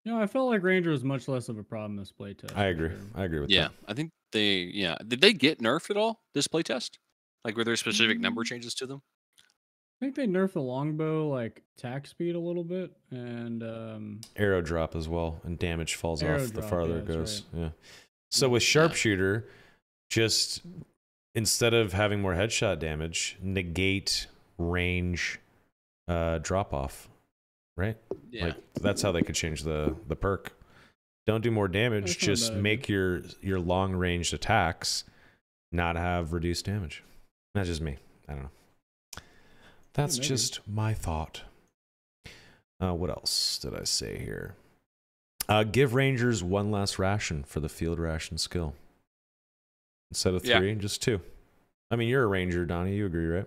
You know, I felt like Ranger was much less of a problem this playtest. I agree. I agree with that. Yeah, I think did they get nerfed at all this playtest? Like, were there specific number changes to them? I think they nerfed the longbow, like, attack speed a little bit, and arrow drop as well, and damage falls arrow off the drop, farther yeah, it goes. right. Yeah. So with sharpshooter, just instead of having more headshot damage, negate range drop off, right? Yeah. Like that's how they could change the perk. Don't do more damage, That's not just bad. make your long ranged attacks not have reduced damage. That's just me. I don't know. That's maybe. just my thought. What else did I say here? Give rangers one less ration for the field ration skill. Instead of 3, just 2. I mean, you're a ranger, Donnie. You agree, right?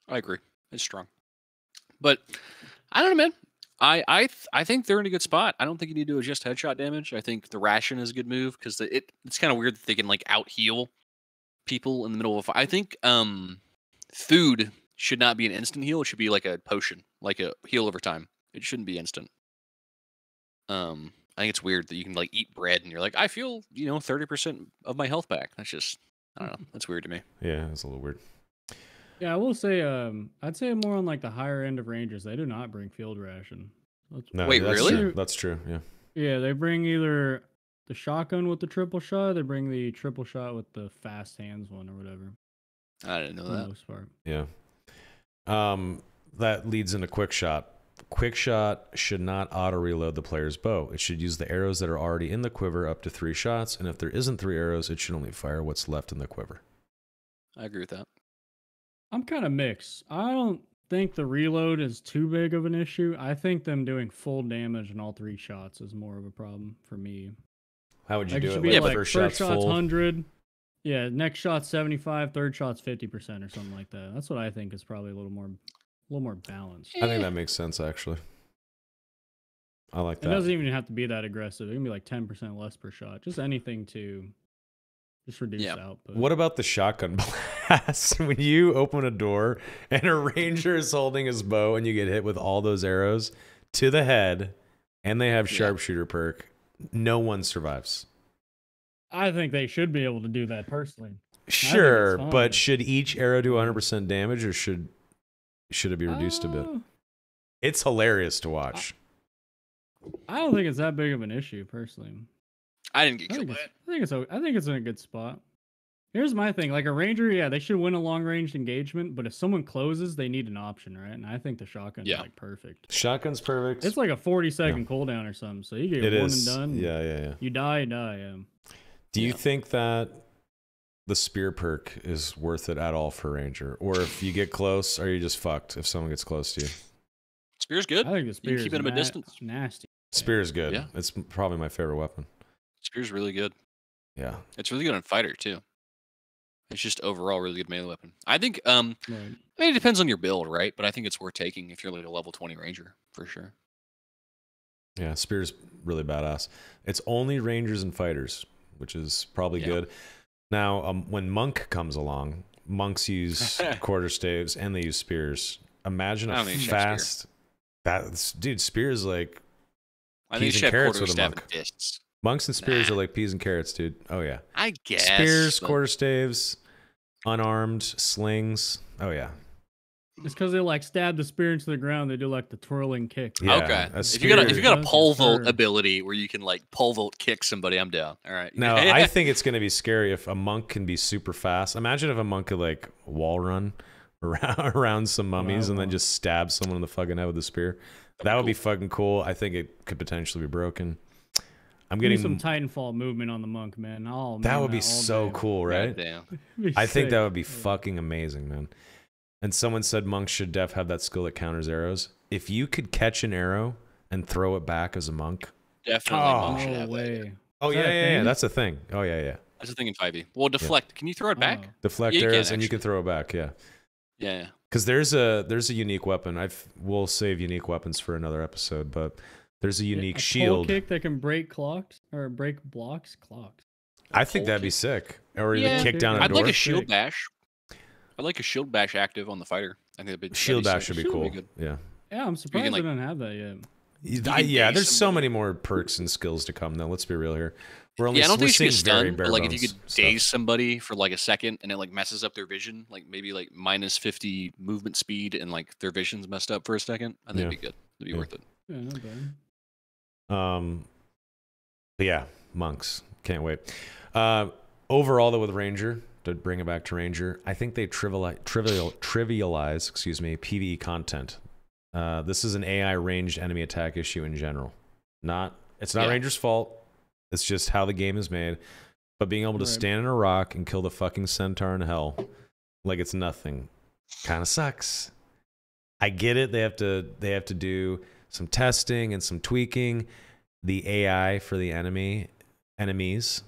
I agree. It's strong. But I don't know, man. I think they're in a good spot. I don't think you need to adjust headshot damage. I think the ration is a good move because it's kind of weird that they can like out heal people in the middle of a fight. I think food should not be an instant heal. It should be like a potion, like a heal over time. It shouldn't be instant. I think it's weird that you can like eat bread and you're like, I feel 30% of my health back. That's just I don't know. That's weird to me. Yeah, it's a little weird. Yeah, I will say, I'd say more on like the higher end of Rangers. They do not bring field ration. No, Wait, that's really? True. That's true. Yeah. Yeah, they bring either the shotgun with the triple shot. They bring the triple shot with the fast hands one or whatever. I didn't know For the that. most part. Yeah. That leads into quick shot. Quick shot should not auto reload the player's bow. It should use the arrows that are already in the quiver up to 3 shots, and if there isn't 3 arrows, it should only fire what's left in the quiver. I agree with that. I'm kind of mixed. I don't think the reload is too big of an issue. I think them doing full damage in all 3 shots is more of a problem for me. How would you Like, do it it? should be like first first shot's full. 100. Yeah, next shot's 75, third shot's 50% or something like that. That's what I think is probably a little more balanced. I think that makes sense, actually. I like It that. doesn't even have to be that aggressive. It can be like 10% less per shot. Just anything to just reduce output. What about the shotgun blast? When you open a door and a ranger is holding his bow and you get hit with all those arrows to the head and they have sharpshooter perk, no one survives. I think they should be able to do that personally. Sure, but should each arrow do 100% damage or should it be reduced a bit? It's hilarious to watch. I don't think it's that big of an issue, personally. I didn't get killed by it. I think it's in a good spot. Here's my thing: like a ranger, they should win a long range engagement, but if someone closes, they need an option, right? And I think the shotgun is like perfect. Shotgun's perfect. It's like a 40-second cooldown or something, so you get one and done. Yeah. You die. Yeah. Do you think that the spear perk is worth it at all for ranger, or if you get close, are you just fucked if someone gets close to you? Spear's good. I think the spear is keeping him a distance. Nasty. Spear is good. Yeah. It's probably my favorite weapon. Spear's really good. Yeah. It's really good on fighter too. It's just overall really good melee weapon. I think I mean it depends on your build, right? But I think it's worth taking if you're like a level 20 ranger for sure. Yeah, spear's really badass. It's only rangers and fighters, which is probably good. Now, when monk comes along, monks use quarterstaves and they use spears. Imagine a fast dude, spears like peas and carrots with a monk. Monks and spears are like peas and carrots, dude. Oh yeah. I guess. Spears, quarterstaves, unarmed, slings. Oh yeah. It's because they like stab the spear into the ground. They do like the twirling kick. Yeah, okay. If you got a pole vault ability where you can like pole vault kick somebody, I'm down. All right. No, I think it's gonna be scary if a monk can be super fast. Imagine if a monk could like wall run around some mummies and then just stab someone in the fucking head with a spear. That would be fucking cool. I think it could potentially be broken. I'm getting some Titanfall movement on the monk, man. That would be so cool, right? I think that would be fucking amazing, man. And someone said monks should have that skill that counters arrows. If you could catch an arrow and throw it back as a monk. Definitely monk should have that. Oh, yeah. That's a thing. Oh, yeah. That's a thing in 5e. Well, deflect. Can you throw it back? Deflect arrows, and you can throw it back, yeah. Yeah. Because there's a unique weapon. We'll save unique weapons for another episode, but there's a unique shield. Pole kick that can break clocks or break blocks. I think that'd be sick. Or the kick down a door. I'd like a shield bash. I'd like a shield bash active on the fighter. I think that'd be shield bash should be cool. Good. Yeah. Yeah, I'm surprised they don't have that yet. Yeah, there's so many more perks and skills to come, though. Let's be real here. We're only I don't think you should get very stunned, but like if you could stuff. daze somebody for like a second and it like messes up their vision, like maybe like minus 50 movement speed and like their vision's messed up for a second, I think it'd be good. It'd be worth it. Yeah, not bad. But yeah, monks. Can't wait. Overall, though, with Ranger, to bring it back to Ranger, I think they trivialize PvE content. This is an AI ranged enemy attack issue in general. It's not Ranger's fault. It's just how the game is made. But being able to stand in a rock and kill the fucking centaur in hell like it's nothing kind of sucks. I get it. They have to do some testing and some tweaking. The AI for the enemies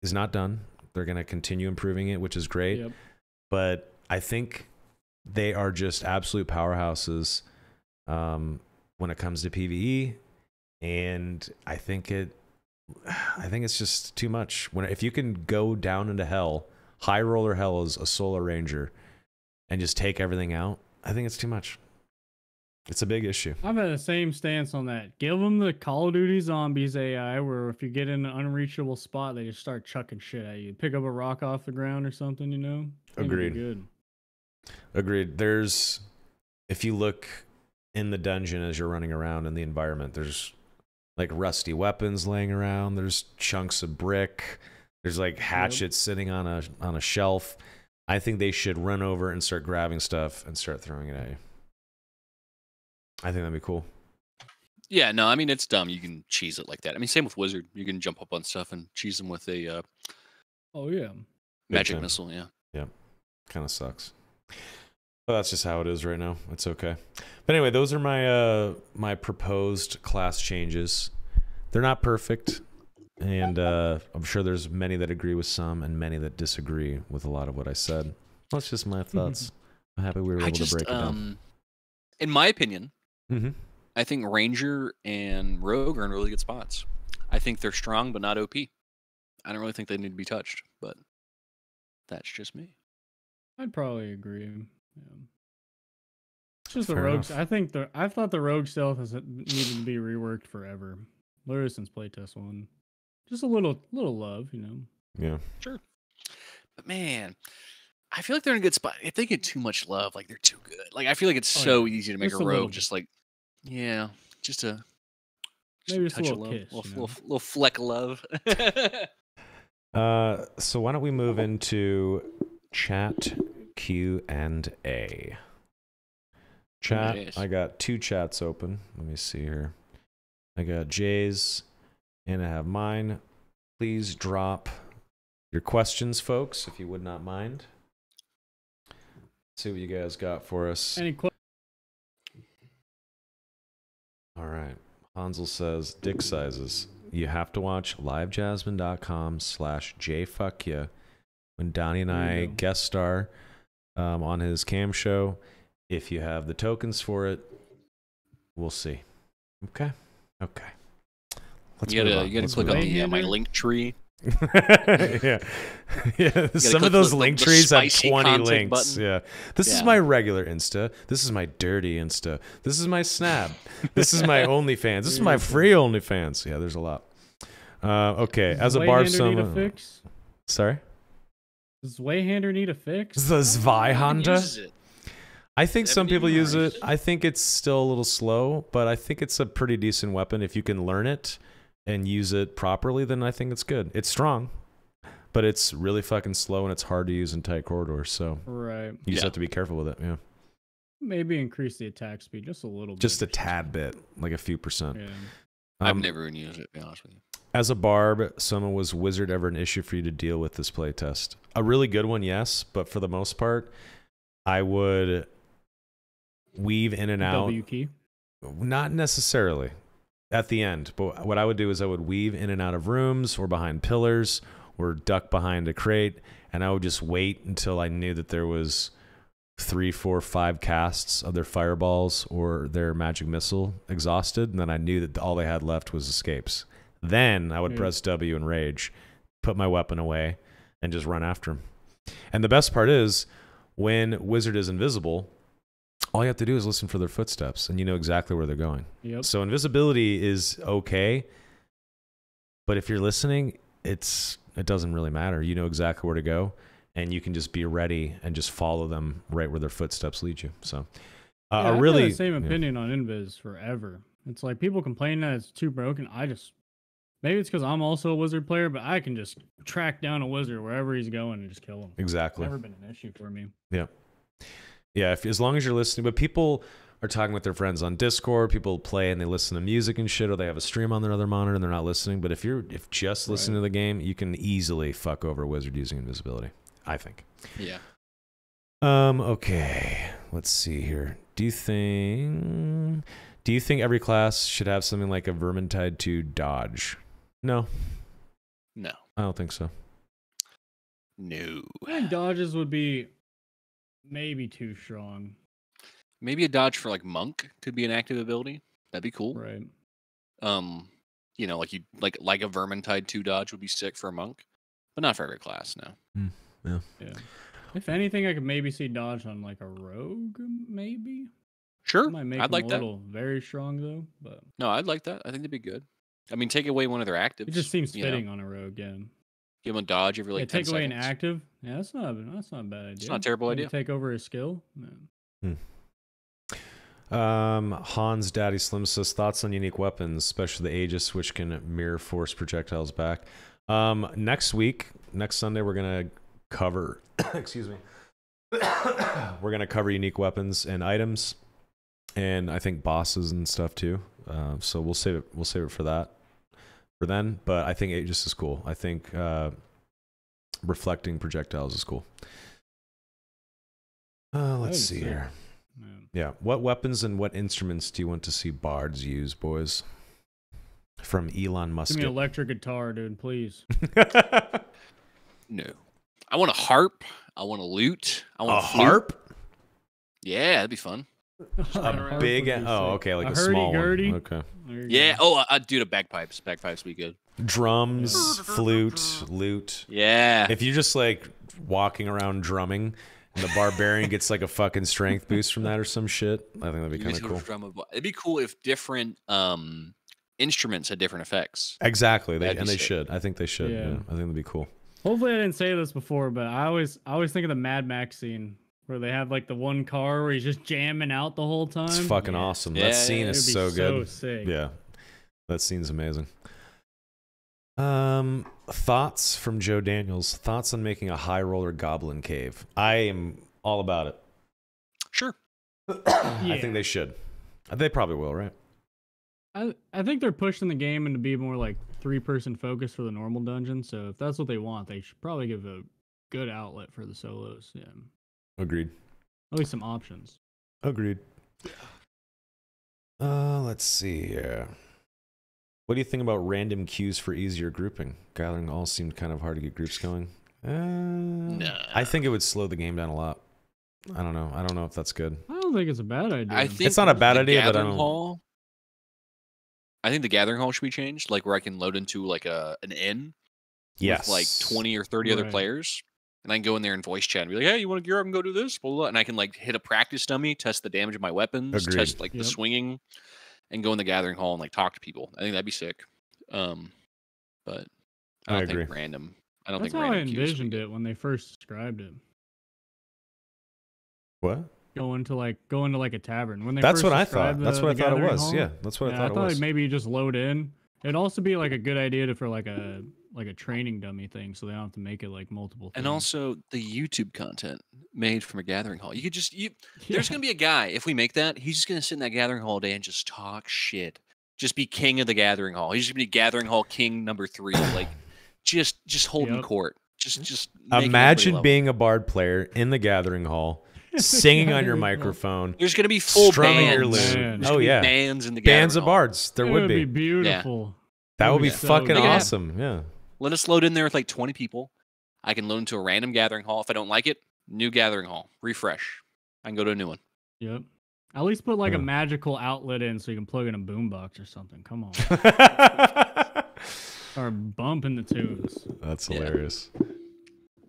is not done. They're going to continue improving it, which is great. Yep. But I think they are just absolute powerhouses when it comes to PvE, and I think it's just too much. If you can go down into hell, high roller hell as a solo ranger, and just take everything out, I think it's too much. It's a big issue. I've had the same stance on that. Give them the Call of Duty Zombies AI, where if you get in an unreachable spot, they just start chucking shit at you. Pick up a rock off the ground or something, you know? Agreed. Good. Agreed. If you look in the dungeon as you're running around in the environment, there's like rusty weapons laying around. There's chunks of brick. There's like hatchets sitting on a shelf. I think they should run over and start grabbing stuff and start throwing it at you. I think that'd be cool. Yeah, no, I mean, it's dumb. You can cheese it like that. I mean, same with Wizard. You can jump up on stuff and cheese them with a magic missile. Yeah. Kind of sucks. But that's just how it is right now. It's okay. But anyway, those are my my proposed class changes. They're not perfect, and I'm sure there's many that agree with some and many that disagree with a lot of what I said. That's just my thoughts. I'm happy we were able to break it down. In my opinion, I think Ranger and Rogue are in really good spots. I think they're strong, but not OP. I don't really think they need to be touched, but that's just me. I'd probably agree. Yeah. It's just the rogues. I thought the rogue stealth needed to be reworked forever. Literally since playtest 1. Just a little love, you know. Yeah. Sure. But man, I feel like they're in a good spot. If they get too much love, like they're too good. Like I feel like it's so easy to make a rogue just like, just a touch of love, little fleck of love. So why don't we move into chat Q&A? Chat. Nice. I got 2 chats open. Let me see here. I got Jay's and I have mine. Please drop your questions, folks, if you would not mind. See what you guys got for us. Any questions? All right. Hansel says, dick sizes. You have to watch livejasmine.com/JayGriffyuh when Donnie and I guest star on his cam show. If you have the tokens for it, we'll see. Okay. You gotta click on my link tree. yeah. Some of those link trees have 20 links. Button. Yeah. This is my regular Insta. This is my dirty Insta. This is my Snap. This is my OnlyFans. This is my free OnlyFans. Yeah, there's a lot. Okay. As a bar Soma. Sorry? Does Wayhander need a fix? The Zweihander? I think some people use it. I think it's still a little slow, but I think it's a pretty decent weapon. If you can learn it and use it properly, then I think it's good. It's strong, but it's really fucking slow and it's hard to use in tight corridors. So you just have to be careful with it. Yeah. Maybe increase the attack speed just a little bit. Just a tad bit, like a few percent. Yeah. I've never even used it, to be honest with you. As a barb, Soma, was Wizard ever an issue for you to deal with this playtest? A really good one, yes, but for the most part, I would weave in and out. W key? Not necessarily at the end, but what I would do is I would weave in and out of rooms or behind pillars or duck behind a crate, and I would just wait until I knew that there was 3, 4, 5 casts of their fireballs or their magic missile exhausted, and then I knew that all they had left was escapes. Then I would press W and rage, put my weapon away, and just run after him. And the best part is, when Wizard is invisible, all you have to do is listen for their footsteps, and you know exactly where they're going. Yep. So invisibility is okay, but if you're listening, it doesn't really matter. You know exactly where to go, and you can just be ready and just follow them right where their footsteps lead you. So I've had the same opinion on Invis forever. It's like people complain that it's too broken. Maybe it's because I'm also a wizard player, but I can just track down a wizard wherever he's going and just kill him. Exactly. Never been an issue for me. Yeah. Yeah, as long as you're listening. But people are talking with their friends on Discord. People play and they listen to music and shit, or they have a stream on their other monitor and they're not listening. But if just listening to the game, you can easily fuck over a wizard using invisibility, I think. Yeah. Okay. Let's see here. Do you think every class should have something like a Vermintide 2 dodge? No. No. I don't think so. No. I think dodges would be maybe too strong. Maybe a dodge for like monk could be an active ability. That'd be cool. Right. You know, like a Vermintide 2 dodge would be sick for a monk, but not for every class. No. Yeah. If anything, I could maybe see dodge on like a rogue, maybe. Sure. Might make I'd like that. Very strong though, but no, I'd like that. I think that'd be good. I mean, take away one of their actives. It just seems fitting on a rogue. Yeah. Give him a dodge every like 10 take away seconds. an active. Yeah, that's not a bad idea. It's not a terrible Maybe idea. Take over his skill. Hans Daddy Slim says thoughts on unique weapons, especially the Aegis, which can mirror force projectiles back. Next Sunday, we're gonna cover. Excuse me. We're gonna cover unique weapons and items, and I think bosses and stuff too. So we'll save it for that. For then, but I think Aegis is cool. I think reflecting projectiles is cool. Let's see here. Yeah. What weapons and what instruments do you want to see bards use, boys? From Elon Musk. Give me an electric guitar, dude, please. No. I want a harp. I want a lute. I want a harp? Yeah, that'd be fun. A big, okay, like a small one. Okay. Yeah. Oh, dude, a bagpipes. Bagpipes would be good. Drums, flute, lute. Yeah. If you're just like walking around drumming, and the barbarian gets like a fucking strength boost from that or some shit, I think that'd be kind of cool. It'd be cool if different instruments had different effects. Exactly. They should. I think they should. Yeah. I think that'd be cool. Hopefully I didn't say this before, but I always think of the Mad Max scene where they have like the one car where he's just jamming out the whole time. It's fucking awesome. That scene is so good. So sick. Yeah. That scene's amazing. Thoughts from Joe Daniels. Thoughts on making a high roller goblin cave. I am all about it. Sure. I think they should. They probably will, right? I think they're pushing the game into be more like 3-person focus for the normal dungeon. So if that's what they want, they should probably give a good outlet for the solos. Yeah. Agreed. At least some options. Agreed. Let's see here. What do you think about random queues for easier grouping? Gathering all seemed kind of hard to get groups going. Nah. I think it would slow the game down a lot. I don't know. I don't know if that's good. I don't think it's a bad idea. I think it's not a bad idea, but I don't. Hall, I think the gathering hall should be changed, like where I can load into like an inn. Yes. With like 20 or 30 other players. And I can go in there and voice chat and be like, hey, you want to gear up and go do this? Blah, blah, blah. And I can like hit a practice dummy, test the damage of my weapons, Agreed. test like the swinging, and go in the gathering hall and like talk to people. I think that'd be sick. But I don't think random. I don't That's think how I random envisioned it when they first described it. What? Going to like a tavern. When they that's first what I thought. That's what I thought it was. Hall, yeah, that's what I thought it was. Like maybe you just load in. It'd also be like a good idea for like a training dummy thing, so they don't have to make it like multiple things. And also the YouTube content made from a gathering hall. You could just there's gonna be a guy, if we make that, he's just gonna sit in that gathering hall all day and just talk shit. Just be king of the gathering hall. He's just gonna be gathering hall king number 3. Like just holding court. Just imagine being a bard player in the gathering hall. Singing on your microphone. There's gonna be full bands. Your lute. Oh yeah, bands in the bands of hall. bards. There would be beautiful. Yeah. That would be fucking awesome. Yeah. Let us load in there with like 20 people. I can load into a random gathering hall. If I don't like it, new gathering hall. Refresh. I can go to a new one. Yep. At least put like a magical outlet in so you can plug in a boombox or something. Come on. Or bumping the tunes. That's hilarious.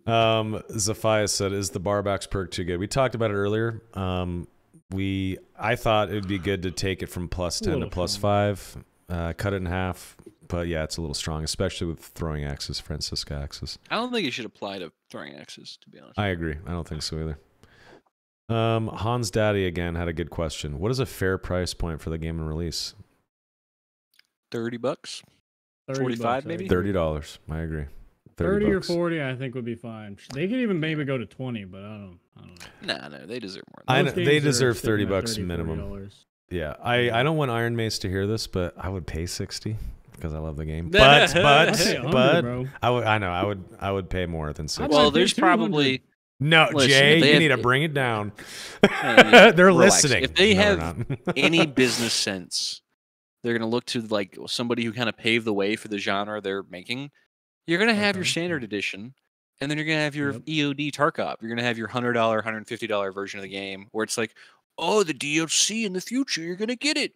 Zephiah said, is the Barbax perk too good? We talked about it earlier. I thought it would be good to take it from +10 to +5, cut it in half. But yeah, it's a little strong, especially with throwing axes, Francisca axes. I don't think it should apply to throwing axes, to be honest. I agree. I don't think so either. Hans Daddy again had a good question. What is a fair price point for the game and release? $30, 45 maybe. $30. I agree. 30 or 40, I think would be fine. They could even maybe go to 20, but I don't know. No, they deserve more. I know, they deserve $30 minimum. $40. Yeah, I don't want Iron Mace to hear this, but I would pay 60 because I love the game. But I would pay more than 60. Well, there's probably Jay, you need to bring it down. They're listening. If they have any business sense, they're gonna look to like somebody who kind of paved the way for the genre they're making. You're gonna have your standard edition, and then you're gonna have your EOD Tarkov. You're gonna have your $100, $150 version of the game, where it's like, oh, the DLC in the future, you're gonna get it.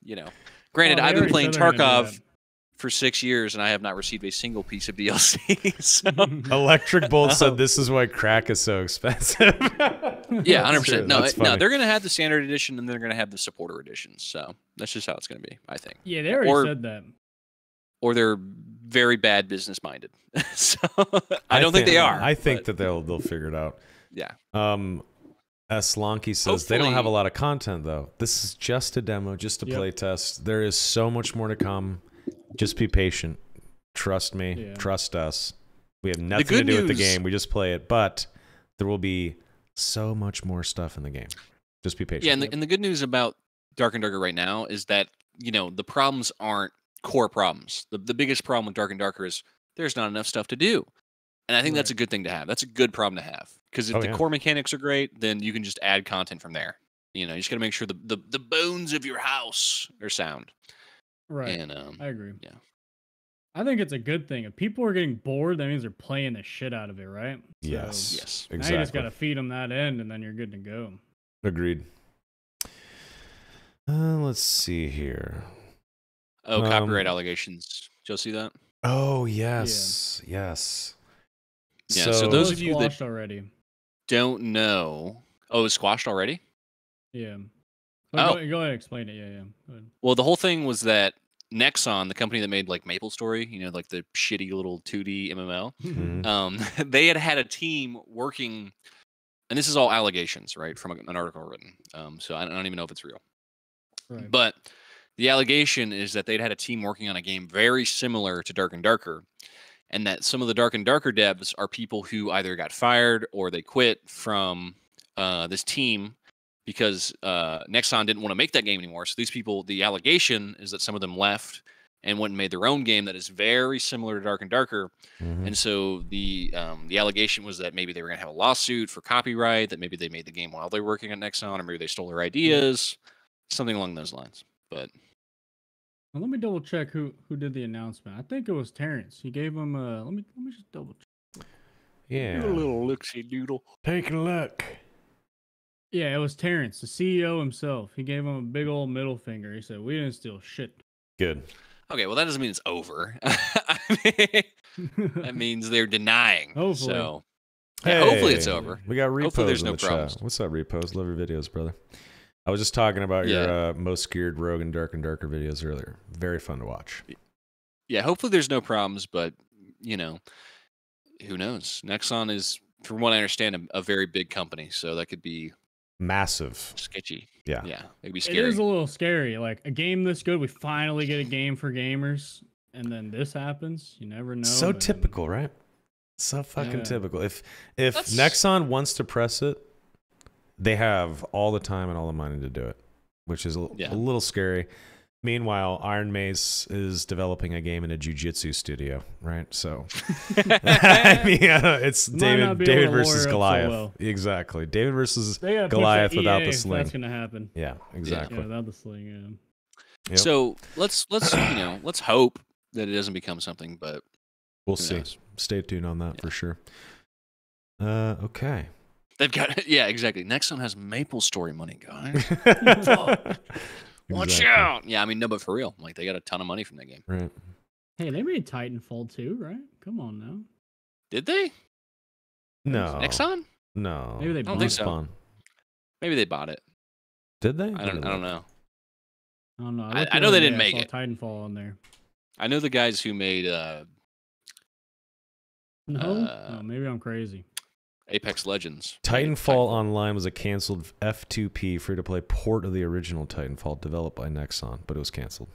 You know, granted, I've been playing Tarkov for 6 years, and I have not received a single piece of DLC. So. Electric Bolt said this is why crack is so expensive. Yeah, 100%. No, they're gonna have the standard edition, and they're gonna have the supporter editions. So that's just how it's gonna be, I think. Yeah, they already said that. Or they're very bad business minded. So I don't think they are. I think that they'll figure it out. Yeah. Slonky says they don't have a lot of content though. This is just a demo, just a play test. There is so much more to come. Just be patient. Trust me. Yeah. Trust us. We have nothing to do with the game. We just play it, but there will be so much more stuff in the game. Just be patient. Yeah, and the good news about Dark and Darker right now is that the problems aren't core problems. The biggest problem with Dark and Darker is there's not enough stuff to do. And I think that's a good thing to have. That's a good problem to have. Because if the core mechanics are great, then you can just add content from there. You just got to make sure the bones of your house are sound. Right. And I agree. Yeah. I think it's a good thing. If people are getting bored, that means they're playing the shit out of it, right? Yes. Exactly. Now you just got to feed them that end, and then you're good to go. Agreed. Let's see here. Oh, copyright allegations. Did you see that? Oh, yes. Yeah. Yes. Yeah, so those of you that already don't know... Oh, it was squashed already? Yeah. Go ahead and explain it. Yeah. Go ahead. Well, the whole thing was that Nexon, the company that made like MapleStory, like the shitty little 2D MMO, they had a team working... And this is all allegations, right, from an article written. So I don't even know if it's real. Right. But... the allegation is that they'd had a team working on a game very similar to Dark and Darker, and that some of the Dark and Darker devs are people who either got fired or they quit from this team because Nexon didn't want to make that game anymore. So these people, the allegation is that some of them left and went and made their own game that is very similar to Dark and Darker. And so the allegation was that maybe they were going to have a lawsuit for copyright, that maybe they made the game while they were working at Nexon, or maybe they stole their ideas, something along those lines. But well, let me double check who did the announcement. I think it was Terrence. He gave him let me just double check. Yeah. A little looksy doodle. Take a look. Yeah, it was Terrence, the CEO himself. He gave him a big old middle finger. He said, "We didn't steal shit." Good. Okay, well that doesn't mean it's over. That means they're denying. Hopefully. So hopefully it's over. We got Repos. Hopefully there's in no the problems. Chat. What's up, Repos? Love your videos, brother. I was just talking about your most geared Rogue and Dark videos earlier. Very fun to watch. Yeah, hopefully there's no problems, but, who knows? Nexon is, from what I understand, a very big company, so that could be... massive. Sketchy. Yeah. Yeah, it'd be scary. It is a little scary. Like, a game this good, we finally get a game for gamers, and then this happens. You never know. So typical, right? So fucking typical. If Nexon wants to press it, they have all the time and all the money to do it, which is a little scary. Meanwhile, Iron Mace is developing a game in a jiu-jitsu studio, right? So, I mean, it's David versus Goliath. So exactly. David versus Goliath without the sling. That's gonna happen. Yeah, exactly. Yeah, without the sling. Yeah. Yep. So let's let's hope that it doesn't become something, but we'll see. Stay tuned on that for sure. Okay. They've got exactly. Nexon has MapleStory money, guys. Watch out! Yeah, I mean, no, but for real, like they got a ton of money from that game. Right. Hey, they made Titanfall 2, right? Come on now. Did they? No. Nexon? No. Maybe they don't think so. Maybe they bought it. Did they? I don't know. I don't know. I know they didn't make it. Titanfall on there. I know the guys who made No, maybe I'm crazy. Apex Legends. Titanfall Online was a canceled F2P free-to-play port of the original Titanfall developed by Nexon, but it was canceled.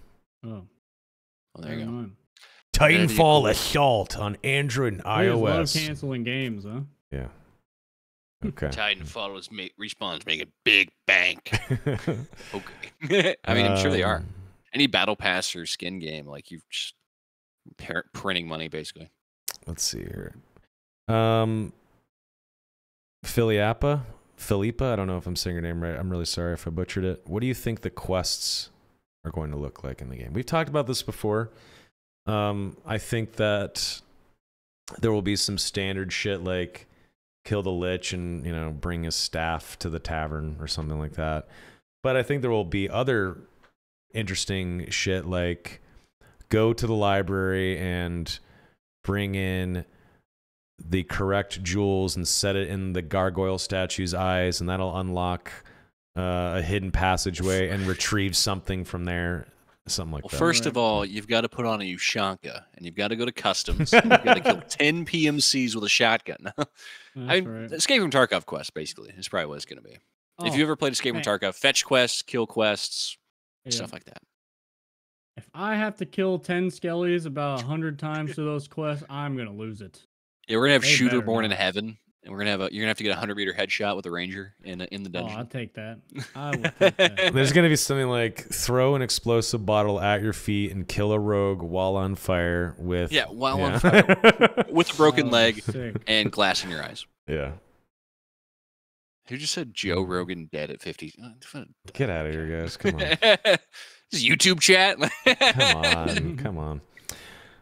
Oh. Well, there you go. Titanfall Assault on Android and iOS. Love canceling games, huh? Yeah. Okay. Titanfall was Respawn's making big bank. Okay. I mean, I'm sure they are. Any battle pass or skin game, like you're just printing money, basically. Let's see here. Philippa, I don't know if I'm saying your name right. I'm really sorry if I butchered it. What do you think the quests are going to look like in the game? We've talked about this before. I think that there will be some standard shit like kill the lich and, you know, bring his staff to the tavern or something like that. But I think there will be other interesting shit like go to the library and bring in the correct jewels and set it in the gargoyle statue's eyes, and that'll unlock a hidden passageway and retrieve something from there. Something like that. First of all, you've got to put on a Ushanka, and you've got to go to customs. You've got to kill 10 PMCs with a shotgun. I mean, Escape from Tarkov quest, basically, is probably what it's going to be. If you ever played Escape from Tarkov, fetch quests, kill quests, stuff like that. If I have to kill 10 skellies about 100 times to those quests, I'm going to lose it. Yeah, we're going to have Shooter Born in Heaven. And you're gonna have to get a 100-meter headshot with a ranger in the dungeon. Oh, I'll take that. I would take that. There's gonna be something like throw an explosive bottle at your feet and kill a rogue while on fire with on fire with a broken leg and glass in your eyes. Yeah. Who just said Joe Rogan dead at 50? Get out of here, guys! Come on. This is YouTube chat. Come on.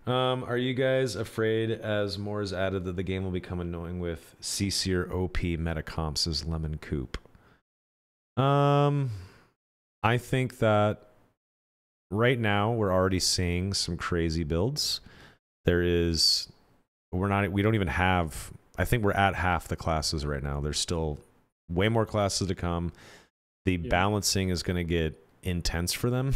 Are you guys afraid as more is added that the game will become annoying with CC or OP meta comps as Lemon Coop? I think that right now we're already seeing some crazy builds. We don't even have, I think we're at half the classes right now. There's still way more classes to come. The balancing is going to get intense for them.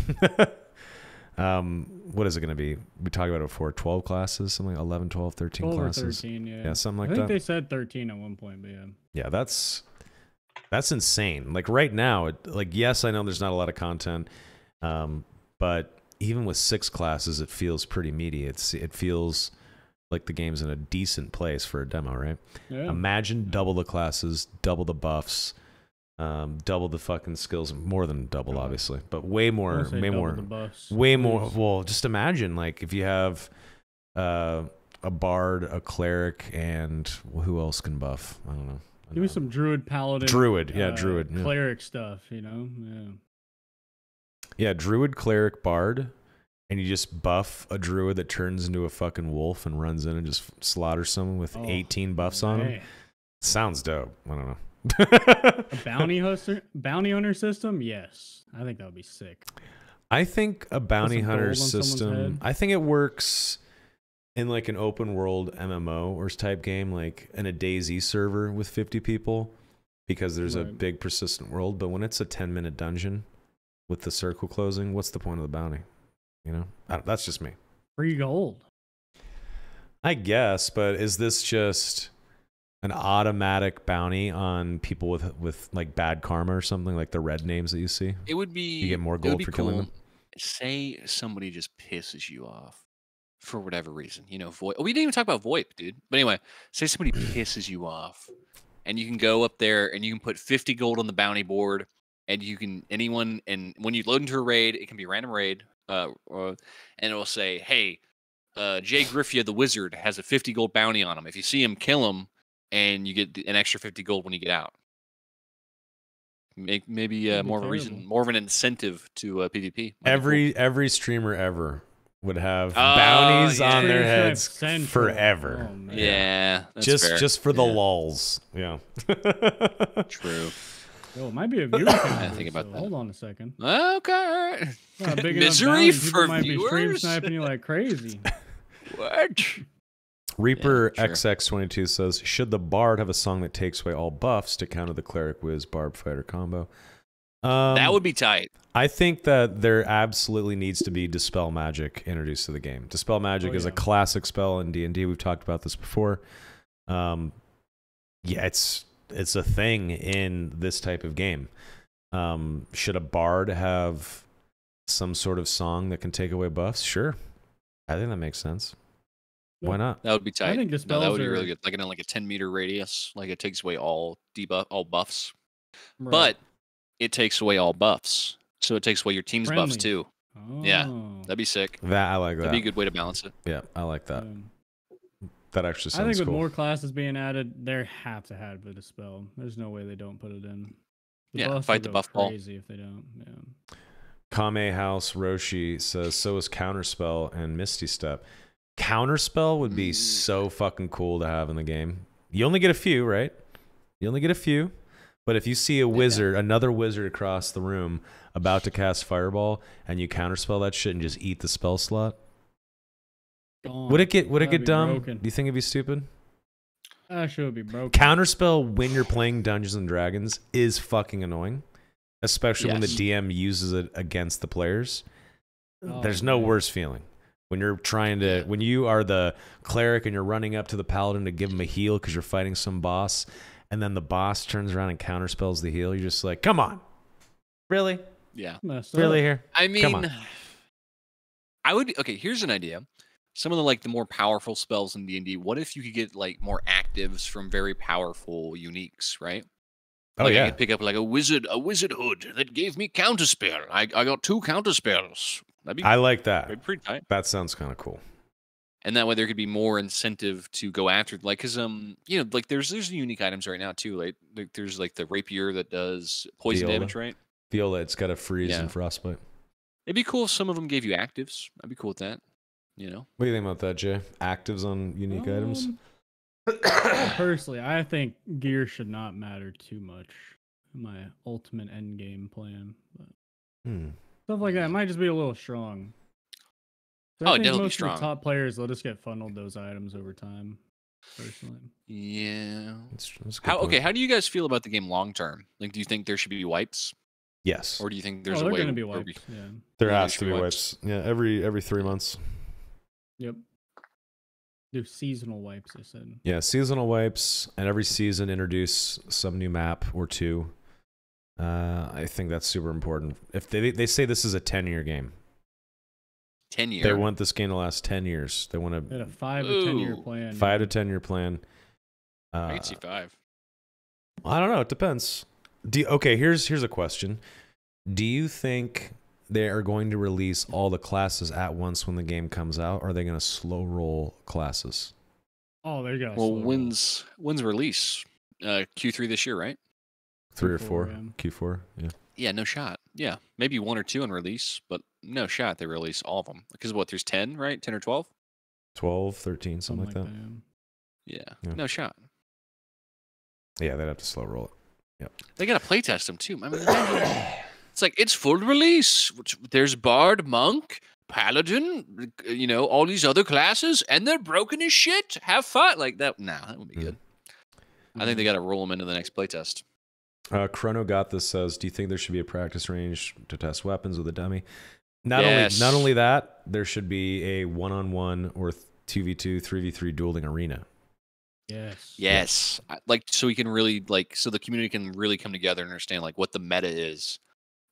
What is it going to be? We talked about it before. 12 classes, something like 11, 12, 13 12 classes. Or 13, yeah, something like that. I think they said 13 at one point, but yeah. Yeah, that's insane. Like right now, yes, I know there's not a lot of content, but even with 6 classes, it feels pretty meaty. It feels like the game's in a decent place for a demo, right? Yeah. Imagine double the classes, double the buffs. Double the fucking skills, more than double, obviously, but way more. Well, just imagine, like, if you have a bard, a cleric, and who else can buff? I don't know. Give me some druid, paladin, druid, cleric stuff, you know, yeah, druid, cleric, bard, and you just buff a druid that turns into a fucking wolf and runs in and just slaughters someone with 18 buffs on him. Sounds dope. I don't know. A bounty hunter system? Yes. I think that would be sick. I think a bounty hunter system, I think it works in like an open world MMO or type game, like in a DayZ server with 50 people, because there's a big persistent world. But when it's a 10-minute dungeon with the circle closing, what's the point of the bounty? You know, that's just me. Free gold, I guess. But is this just an automatic bounty on people with like bad karma or something, like the red names that you see? It would be, you get more gold for killing them. Say somebody just pisses you off for whatever reason, you know, VoIP. We didn't even talk about VoIP, dude. But anyway, say somebody pisses you off, and you can go up there and you can put 50 gold on the bounty board, and you can and when you load into a raid, it can be a random raid, and it will say, hey, JayGriffyuh the wizard has a 50 gold bounty on him. If you see him, kill him, and you get an extra 50 gold when you get out. Maybe more of a reason, more of an incentive to PvP. Every streamer ever would have bounties on their heads forever. Oh, yeah, that's just for the lulz. Yeah. True. Oh, it might be a viewer thing. I think about that. Hold on a second. Okay. Big misery for might viewers. Be stream sniping you like crazy. What? Reaper XX22 says, should the bard have a song that takes away all buffs to counter the cleric whiz barb fighter combo? That would be tight. I think that there absolutely needs to be Dispel Magic introduced to the game. Dispel Magic is a classic spell in D&D. We've talked about this before. Yeah, it's a thing in this type of game. Should a bard have some sort of song that can take away buffs? Sure. I think that makes sense. Why not? That would be tight. I think that would be really good. Like in like a 10-meter radius, like it takes away all buffs. Right. But it takes away all buffs. So it takes away your team's buffs too. Oh. Yeah. That'd be sick. I like that. That'd be a good way to balance it. Yeah, I like that. That actually sounds cool. I think with more classes being added, they have to have the Dispel. There's no way they don't put it in. Fight the buff ball. Crazy if they don't. Yeah. Kame House Roshi says, so is Counterspell and Misty Step. Counterspell would be so fucking cool to have in the game. You only get a few, right? You only get a few. But if you see a wizard, another wizard across the room about to cast Fireball, and you counterspell that shit and just eat the spell slot, would it get dumb? Broken. Do you think it'd be stupid? That shit would be broken. Counterspell when you're playing Dungeons and Dragons is fucking annoying, especially when the DM uses it against the players. There's no worse feeling. When you're trying to, when you are the cleric and you're running up to the paladin to give him a heal because you're fighting some boss, and then the boss turns around and counterspells the heal, you're just like, come on. Really? Yeah. Really here? I mean, I would, okay, here's an idea. Some of the more powerful spells in D&D, what if you could get like more actives from very powerful uniques, right? Oh, yeah. I could pick up like a wizard hood that gave me counterspell. I got 2 counterspells. I like that. That'd be pretty tight. That sounds kind of cool. And that way there could be more incentive to go after, like, because you know, like there's unique items right now too. Like there's like the rapier that does poison damage, right? Viola, it's got a freeze and frostbite. It'd be cool if some of them gave you actives. I'd be cool with that. You know. What do you think about that, Jay? Actives on unique items? Personally, I think gear should not matter too much. My ultimate end game plan, but stuff like that might just be a little strong. So I think definitely most strong. of the top players, they'll just get funneled those items over time. Personally, yeah. That's how do you guys feel about the game long term? Like, do you think there should be wipes? Yes. Or do you think there's a way going to be wipes? There has to be wipes. Yeah, every 3 months. Yep. Do seasonal wipes, I said. Yeah, seasonal wipes, and every season introduce some new map or 2. I think that's super important. If they say this is a 10-year game. 10 years. They want this game to last 10 years. They want a 5 to 10 year plan. 5 to 10 year plan. I can see 5. I don't know. It depends. Okay, here's a question. Do you think they are going to release all the classes at once when the game comes out, or are they going to slow roll classes? Oh, there you go. Well, when's release? Q3 this year, right? 3 or 4. Q4. Yeah. Yeah, no shot. Yeah, maybe 1 or 2 on release, but no shot they release all of them. Because there's 10, right? 10 or 12? 12, 13, something like that. Yeah, no shot. Yeah, they'd have to slow roll it. Yep. They got to playtest them too. I mean, it's like, it's full release. There's Bard, Monk, Paladin, you know, all these other classes, and they're broken as shit. Have fun. Like that. Nah, that would be good. I think they got to roll them into the next playtest. Chrono Got This says, do you think there should be a practice range to test weapons with a dummy? Not only that, there should be a 1-on-1 or 2v2, 3v3 dueling arena. Yes. Like, so we can really, so the community can really come together and understand, like, what the meta is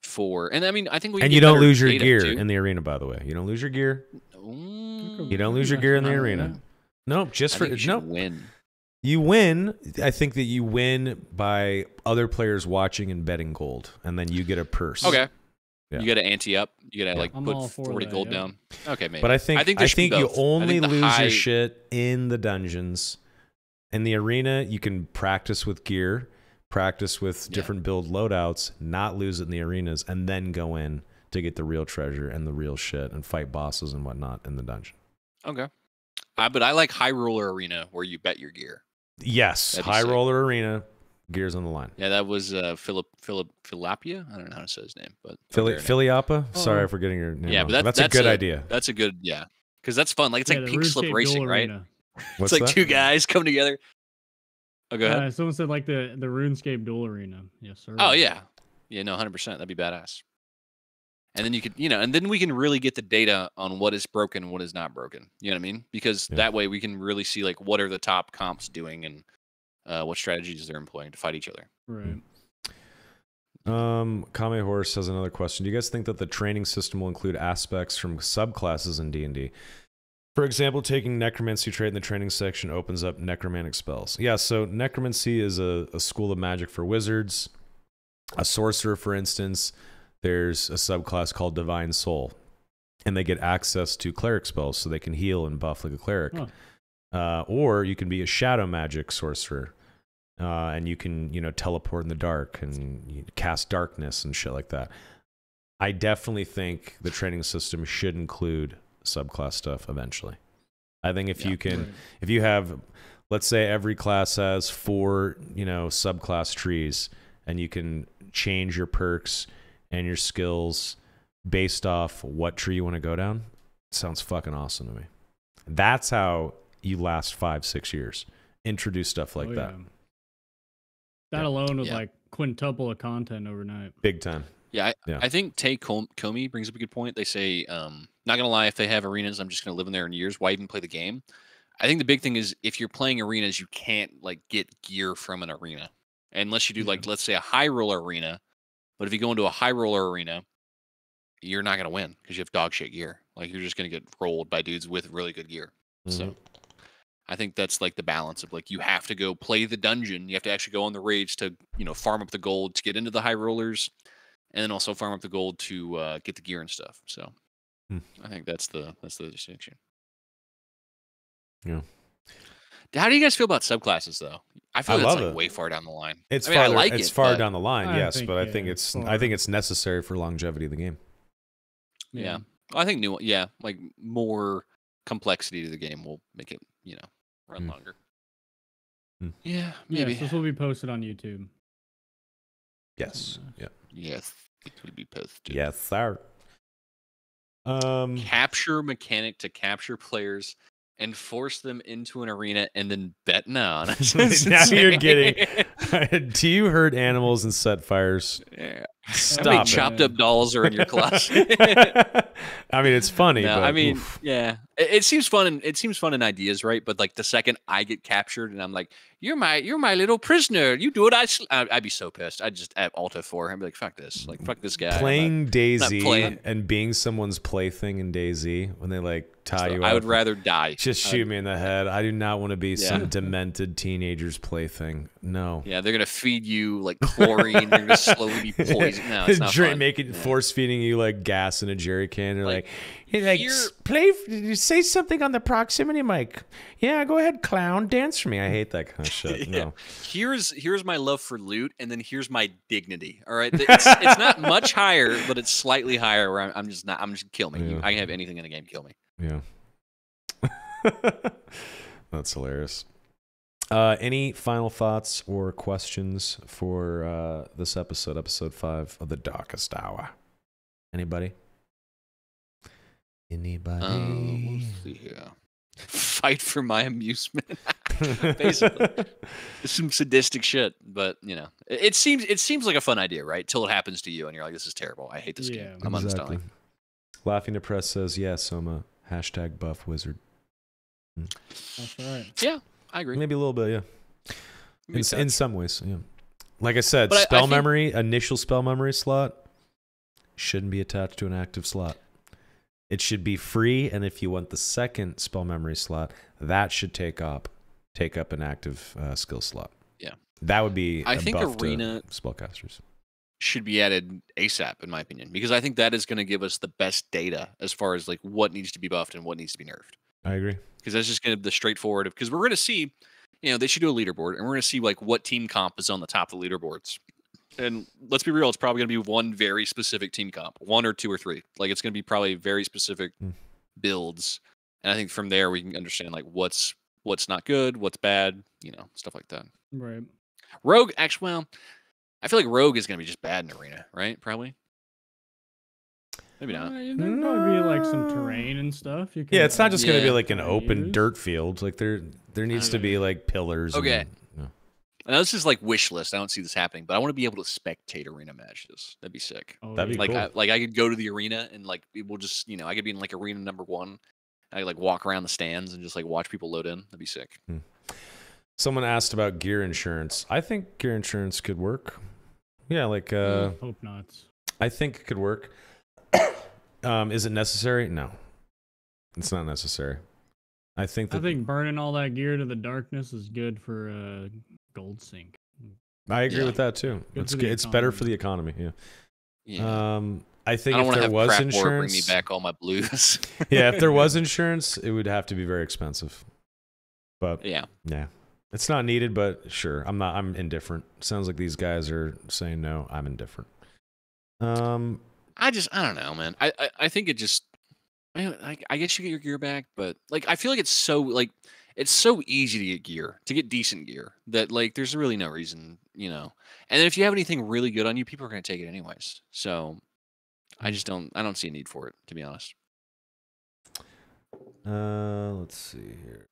for. And I mean, I think you don't lose your gear in the arena, by the way. You don't lose your gear. You don't lose your gear in the arena. No, just for win. You win. I think that you win by other players watching and betting gold, and then you get a purse. Okay. Yeah. You got to ante up. You got to put 40 gold down. Okay, maybe. But I think you only lose your shit in the dungeons. In the arena, you can practice with gear, practice with different build loadouts, not lose it in the arenas, and then go in to get the real treasure and the real shit and fight bosses and whatnot in the dungeon. Okay. But I like High Roller Arena where you bet your gear. Yes, High Roller Arena, gears on the line. Yeah, that was Philipia. I don't know how to say his name, but Philiappa. Sorry, I'm forgetting your name. Yeah, but that's a good idea. That's a good because that's fun. Like it's like pink slip racing, right? What's it's like that? 2 guys come together. Oh, go ahead. Someone said like the RuneScape duel arena. Yes, sir. Oh yeah, Yeah, no, 100%. That'd be badass. And then you could, and then we can really get the data on what is broken and what is not broken. You know what I mean? Because that way we can really see like what are the top comps doing and what strategies they're employing to fight each other. Right. Kame Horse has another question. Do you guys think that the training system will include aspects from subclasses in D&D? For example, taking necromancy trait in the training section opens up necromantic spells. Yeah, so necromancy is a school of magic for wizards. A sorcerer, for instance, there's a subclass called Divine Soul, and they get access to cleric spells, so they can heal and buff like a cleric. Or you can be a shadow magic sorcerer, and you can, teleport in the dark and you cast darkness and shit like that. I definitely think the training system should include subclass stuff eventually. I think if you can, if you have, let's say every class has 4, subclass trees, and you can change your perks and your skills based off what tree you want to go down, sounds fucking awesome to me. That's how you last 5-6 years. Introduce stuff like that. That alone would like quintuple of content overnight. Big time. Yeah, I think Tay Comey brings up a good point. They say, not gonna lie, if they have arenas, I'm just gonna live in there in years. Why even play the game? I think the big thing is if you're playing arenas, you can't like get gear from an arena unless you do like, let's say, a high roller arena. But if you go into a high roller arena, you're not gonna win because you have dog shit gear. Like you're just gonna get rolled by dudes with really good gear. So I think that's like the balance of like you have to go play the dungeon. You have to actually go on the raids to farm up the gold to get into the high rollers, and then also farm up the gold to get the gear and stuff. So I think that's the distinction. Yeah. How do you guys feel about subclasses though? I feel that's like way far down the line. It's far down the line, yes, but I think it's necessary for longevity of the game. Yeah. I think like more complexity to the game will make it, run longer. Yeah, maybe. Yes, this will be posted on YouTube. Yes. Yes, it will be posted. Yes, sir. Capture mechanic to capture players and force them into an arena and then bet no. Now you're getting. Do you hurt animals and set fires? Yeah. Stop. How many chopped up dolls are in your closet? I mean, it's funny. No, but, I mean, it seems fun in ideas, right? But like the second I get captured and I'm like, you're my little prisoner. You do it. I'd be so pissed. I'd just at Alta 4. I'd be like, fuck this. Like, fuck this guy. Playing DayZ and being someone's plaything in DayZ when they like tie you up. I would rather die. Just shoot me in the head. I do not want to be some demented teenager's plaything. No. Yeah, they're gonna feed you like chlorine. They're gonna slowly be poisoned. No, it's not fun. Force feeding you like gas in a jerry can. Or say something on the proximity mic. Yeah, go ahead, clown. Dance for me. I hate that kind of shit. No. Here's my love for loot, and then here's my dignity. All right, it's not much higher, but it's slightly higher. Where I'm just kill me. I can have anything in the game kill me. Yeah. That's hilarious. Any final thoughts or questions for this episode 5 of the Darkest Hour? Anybody? We'll see here. Fight for my amusement. Basically, it's some sadistic shit, but it seems like a fun idea, right? Till it happens to you, and you're like, "This is terrible. I hate this game. I'm uninstalling." Laughing Depressed says, "Yeah, Soma. #buff wizard." That's right. Yeah, I agree. Maybe a little bit, yeah. In some ways, yeah. Like I said, initial spell memory slot shouldn't be attached to an active slot. It should be free, and if you want the second spell memory slot, that should take up an active skill slot. Yeah, that would be. I think arena spellcasters should be added ASAP, in my opinion, because I think that is going to give us the best data as far as like what needs to be buffed and what needs to be nerfed. I agree, because that's just going to be the straightforward. Because we're going to see, they should do a leaderboard, and we're going to see like what team comp is on the top of the leaderboards. And let's be real, it's probably going to be one very specific team comp, 1 or 2 or 3. Like it's going to be probably very specific builds, and I think from there we can understand like what's not good, what's bad, stuff like that. Right. Rogue, actually, well, I feel like Rogue is going to be just bad in arena, right? Probably. Maybe not. There'd probably be like some terrain and stuff. It's not just going to be like an open dirt field. Like there needs to be like pillars. Okay. Now this is like wish list. I don't see this happening, but I want to be able to spectate arena matches. That'd be sick. Oh, That'd be Like cool. I could go to the arena and like people just I could be in like arena number 1. I like walk around the stands and just like watch people load in. That'd be sick. Someone asked about gear insurance. I think gear insurance could work. Yeah, like hope not. I think it could work. Is it necessary? No, it's not necessary. I think burning all that gear to the darkness is good for gold sync. I agree with that too. It's better for the economy. Yeah. I think if there was insurance, bring me back all my blues. yeah, if there was insurance, it would have to be very expensive. But yeah, it's not needed. But sure, I'm indifferent. Sounds like these guys are saying no. I'm indifferent. I don't know, man. I think it just. I guess you get your gear back, but like I feel like it's so easy to get decent gear that like there's really no reason, And then if you have anything really good on you, people are going to take it anyways. So I don't see a need for it, to be honest. Let's see here.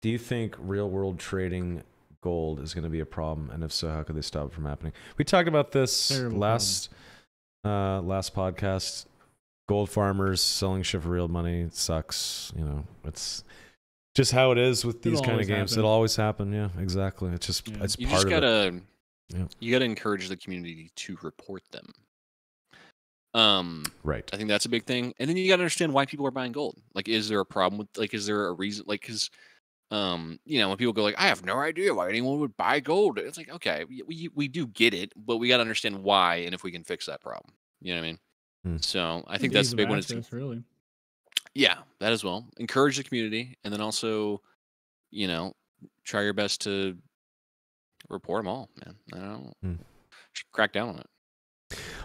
Do you think real world trading gold is going to be a problem? And if so, how could they stop it from happening? We talked about this last podcast. Gold farmers selling shit for real money sucks. It's just how it is with these kind of games. It'll always happen. Yeah, exactly. It's just it's you part just of gotta, it. Yeah. You gotta encourage the community to report them. Right. I think that's a big thing, and then you gotta understand why people are buying gold. Like, is there a problem with? Like, is there a reason? Like, because when people go like, I have no idea why anyone would buy gold. It's like, okay, we do get it, but we gotta understand why and if we can fix that problem. You know what I mean? So I think that's the big one. Really. Yeah, that as well. Encourage the community, and then also, try your best to report them all, man. I don't know. Crack down on it.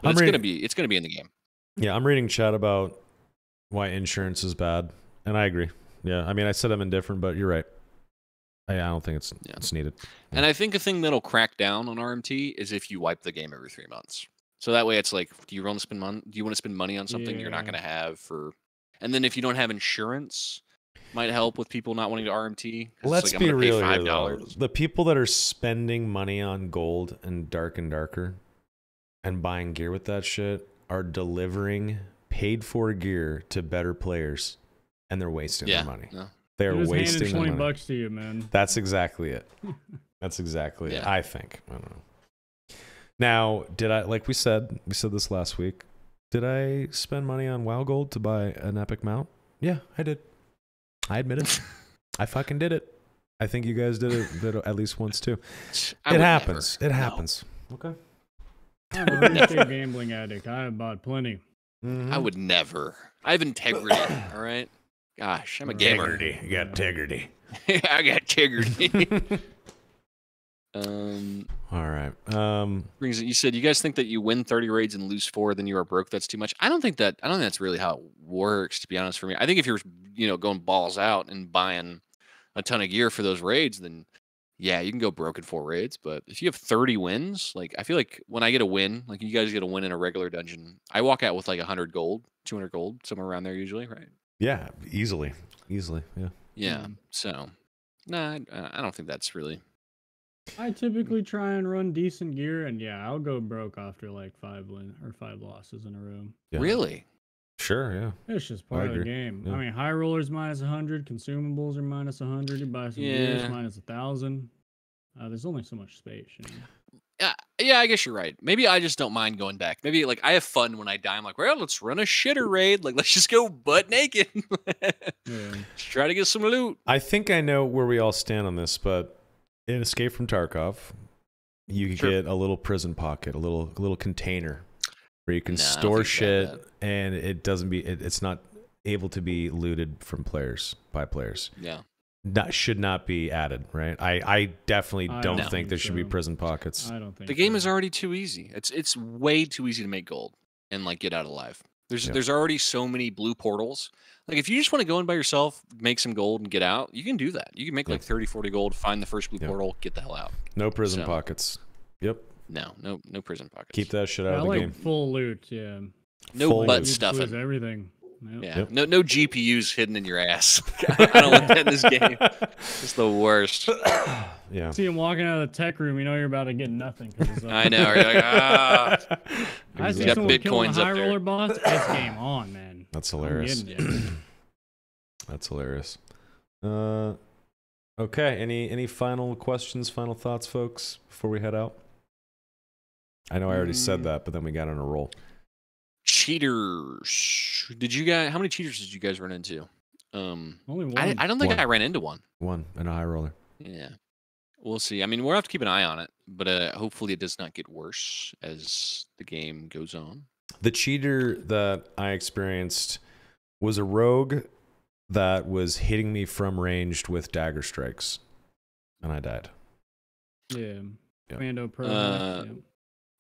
But it's gonna be in the game. Yeah, I'm reading chat about why insurance is bad, and I agree. Yeah, I mean, I said I'm indifferent, but you're right. I don't think it's needed. And I think a thing that'll crack down on RMT is if you wipe the game every 3 months. So that way, it's like, do you want to spend money on something you're not going to have for? And then if you don't have insurance, might help with people not wanting to RMT. Let's be real here, though. The people that are spending money on gold and darker and buying gear with that shit are delivering paid for gear to better players, and they're wasting their money. No. They're wasting their money. $20 to you, man. That's exactly it. That's exactly it. I think. I don't know. Now, did I, like we said this last week, did I spend money on WoW Gold to buy an epic mount? Yeah, I did. I admit it. I fucking did it. I think you guys did it at least once too. It happens. It happens. Okay. I'm a real estate gambling addict. I have bought plenty. Mm-hmm. I would never. I have integrity. All right. Gosh, I'm a gamer. Integrity. You got integrity. I got integrity. All right. You said you guys think that you win 30 raids and lose 4, then you are broke. That's too much. I don't think that's really how it works, to be honest. For me, I think if you're going balls out and buying a ton of gear for those raids, then yeah, you can go broke in 4 raids. But if you have 30 wins, like I feel like when I get a win, like you guys get a win in a regular dungeon, I walk out with like 100 gold, 200 gold, somewhere around there usually, right? Yeah, easily. Yeah. Yeah. So, I don't think that's really. I typically try and run decent gear, and I'll go broke after like 5 losses in a row. Yeah. Really? Sure, yeah. It's just part of the game. Yeah. I mean, high rollers minus 100, consumables are minus 100. You buy some gears minus 1,000. There's only so much space. Yeah, I guess you're right. Maybe I just don't mind going back. Maybe like I have fun when I die. I'm like, well, let's run a shitter raid. Like, let's just go butt naked. Just try to get some loot. I think I know where we all stand on this, but in Escape from Tarkov, you can get a little prison pocket, a little container where you can store shit, and it's not able to be looted by players. Yeah. That should not be added, right? I definitely don't think there should be prison pockets. I don't think the game is already too easy. It's way too easy to make gold and like get out alive. There's already so many blue portals. Like if you just want to go in by yourself, make some gold and get out, you can do that. You can make like 30, 40 gold, find the first blue portal, get the hell out. No prison pockets. Yep. No prison pockets. Keep that shit out of the game. Full loot, yeah. No butt stuffing. Everything. Yeah, no GPUs hidden in your ass. I don't want that in this game. It's the worst. Yeah. See him walking out of the tech room, you know you're about to get nothing. I know. You're like, I see someone killing a high roller boss. It's game on, man. That's hilarious. That's hilarious. Okay. Any final questions, final thoughts, folks, before we head out? I know I already said that, but then we got on a roll. Cheaters. How many cheaters did you guys run into? Only one. I don't think I ran into one. One and a high roller. Yeah. We'll see. I mean, we'll have to keep an eye on it, but hopefully it does not get worse as the game goes on. The cheater that I experienced was a rogue that was hitting me from ranged with dagger strikes, and I died. Yeah. Commando Pro.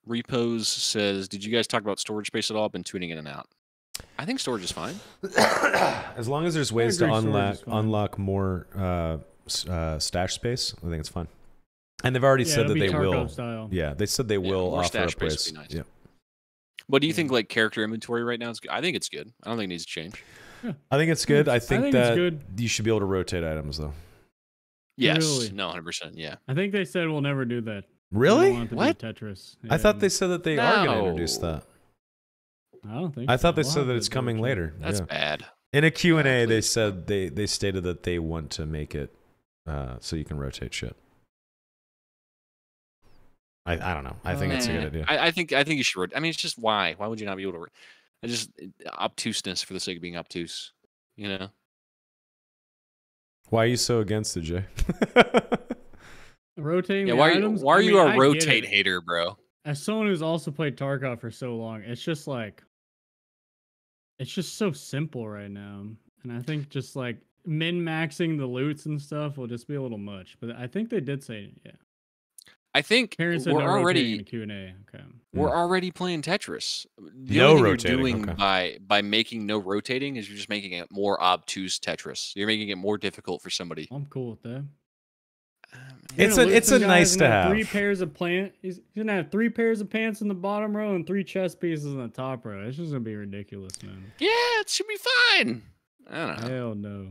Repose says, did you guys talk about storage space at all? I've been tuning in and out. I think storage is fine. As long as there's ways to unlock more stash space, I think it's fine. And they've already said that they will. Style. Yeah, they said they will offer upgrades. Nice. Yeah. What do you think? Like character inventory right now is good. I think it's good. I don't think it needs to change. Yeah. I think it's good. I think that you should be able to rotate items though. Yes. Really? No, 100%. Yeah. I think they said we'll never do that. Really? What? Tetris. I thought they said that they are going to introduce that. I don't think. I thought they said that it's coming later. That's bad. In a Q&A, they said they stated that they want to make it so you can rotate shit. I don't know. I think it's a good idea. I think you should rotate. I mean, it's just why? Why would you not be able to? Obtuseness for the sake of being obtuse. You know. Why are you so against it, Jay? Rotating. Yeah. Why are you a rotate hater, bro? As someone who's also played Tarkov for so long, it's just so simple right now, and I think just like min-maxing the loots and stuff will just be a little much. But I think they did say, yeah. I think we're already in the Q&A. Okay. We're already playing Tetris. The no only thing rotating. You're doing by making no rotating is you're just making it more obtuse Tetris. You're making it more difficult for somebody. I'm cool with that. It's a nice to have. 3 pairs of He's gonna have 3 pairs of pants in the bottom row and 3 chest pieces in the top row. It's just gonna be ridiculous, man. Yeah, it should be fine. I don't know. Hell no.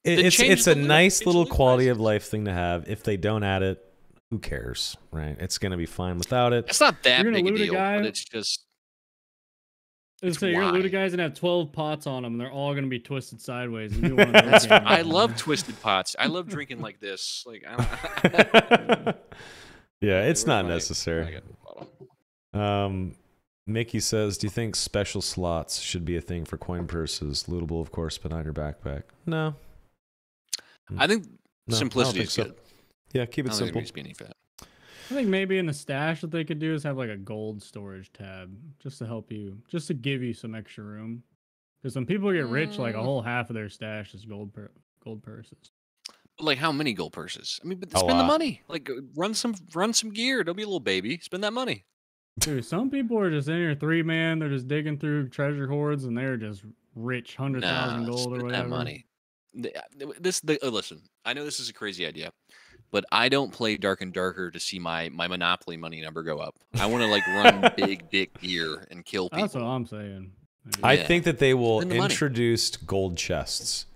It's a nice little quality of life thing to have. If they don't add it, who cares, right? It's gonna be fine without it. It's not that big a deal, but it's just. You're gonna loot a guys and have 12 pots on them, and they're all gonna be twisted sideways. And I love twisted pots. I love drinking like this. Like, yeah, it's not necessary. Mickey says, "Do you think special slots should be a thing for coin purses? Lootable, of course, but not your backpack." No. I think simplicity is good. Yeah, keep it simple. I think maybe in the stash what they could do is have like a gold storage tab just to help you, just to give you some extra room. Because when people get rich, like a whole half of their stash is gold purses. Like how many gold purses? I mean, but spend the money. Like run some gear. Don't be a little baby. Spend that money. Dude, some people are just in here 3-man. They're just digging through treasure hoards and they're just rich, 100,000 gold or whatever. That money. Listen, I know this is a crazy idea. But I don't play Dark and Darker to see my Monopoly money number go up. I want to like run big gear and kill people. That's what I'm saying. I think that they will introduce gold chests.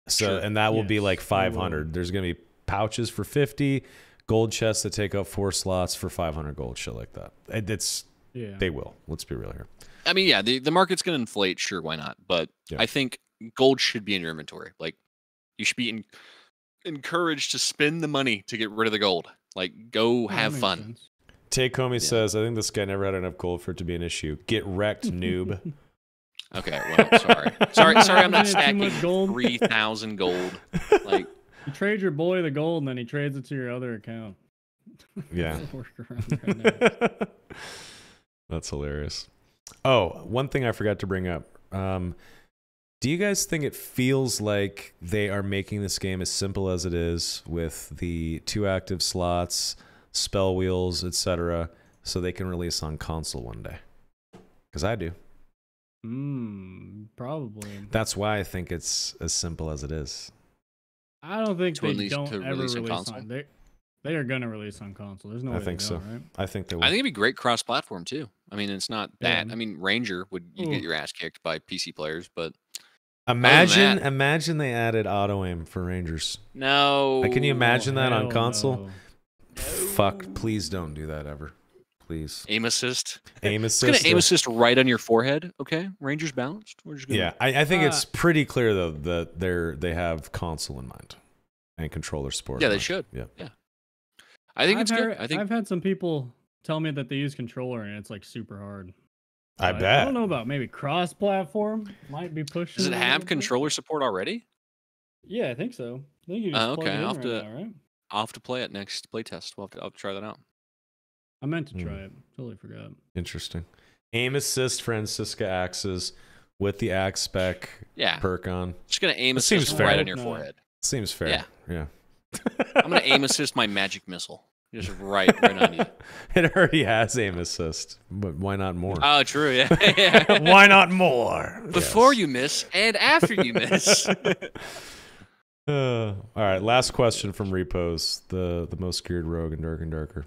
So and that will be like 500. There's going to be pouches for 50, gold chests that take up 4 slots for 500 gold, shit like that. They will. Let's be real here. I mean, yeah, the market's going to inflate. Sure, why not? But I think gold should be in your inventory. Like you should be encouraged to spend the money to get rid of the gold. Like, go have fun. Take Comey says, I think this guy never had enough gold for it to be an issue. Get wrecked, noob. Okay, well, sorry, I'm not stacking 3,000 gold. Like, you trade your boy the gold, and then he trades it to your other account. Yeah, that's hilarious. Oh, one thing I forgot to bring up. Do you guys think it feels like they are making this game as simple as it is with the 2 active slots, spell wheels, etc., so they can release on console one day? Because I do. Probably. That's why I think it's as simple as it is. I don't think they don't ever release on console. They are going to release on console. There's no way I think so. Right? I think they will. I think it'd be great cross-platform too. I mean, it's not that. I mean, Ranger would get your ass kicked by PC players, but imagine they added auto aim for Rangers. No. Can you imagine that on console? No. Fuck, please don't do that ever. Please. Aim assist. Aim assist. It's gonna aim assist right on your forehead. Okay, Ranger's balanced. We're just gonna... Yeah, I think it's pretty clear though that they have console in mind and controller support. Yeah, they should. Yeah. I think it's good. I've had some people tell me that they use controller and it's like super hard. I bet. I don't know about maybe cross-platform. Might be pushed. Does it have controller support already? Yeah, I think so. I think you just plug it in I'll have to play it next playtest. I'll have to try that out. I meant to try it. Totally forgot. Interesting. Aim assist Francisca axes with the axe spec perk on. Just gonna aim assist right on your forehead. Seems fair. Yeah. I'm gonna aim assist my magic missile. Just right on you. It already has aim assist, but why not more? Oh, true. Yeah. Why not more? Before you miss and after you miss. All right, last question from Repos, the most geared rogue in Dark and Darker.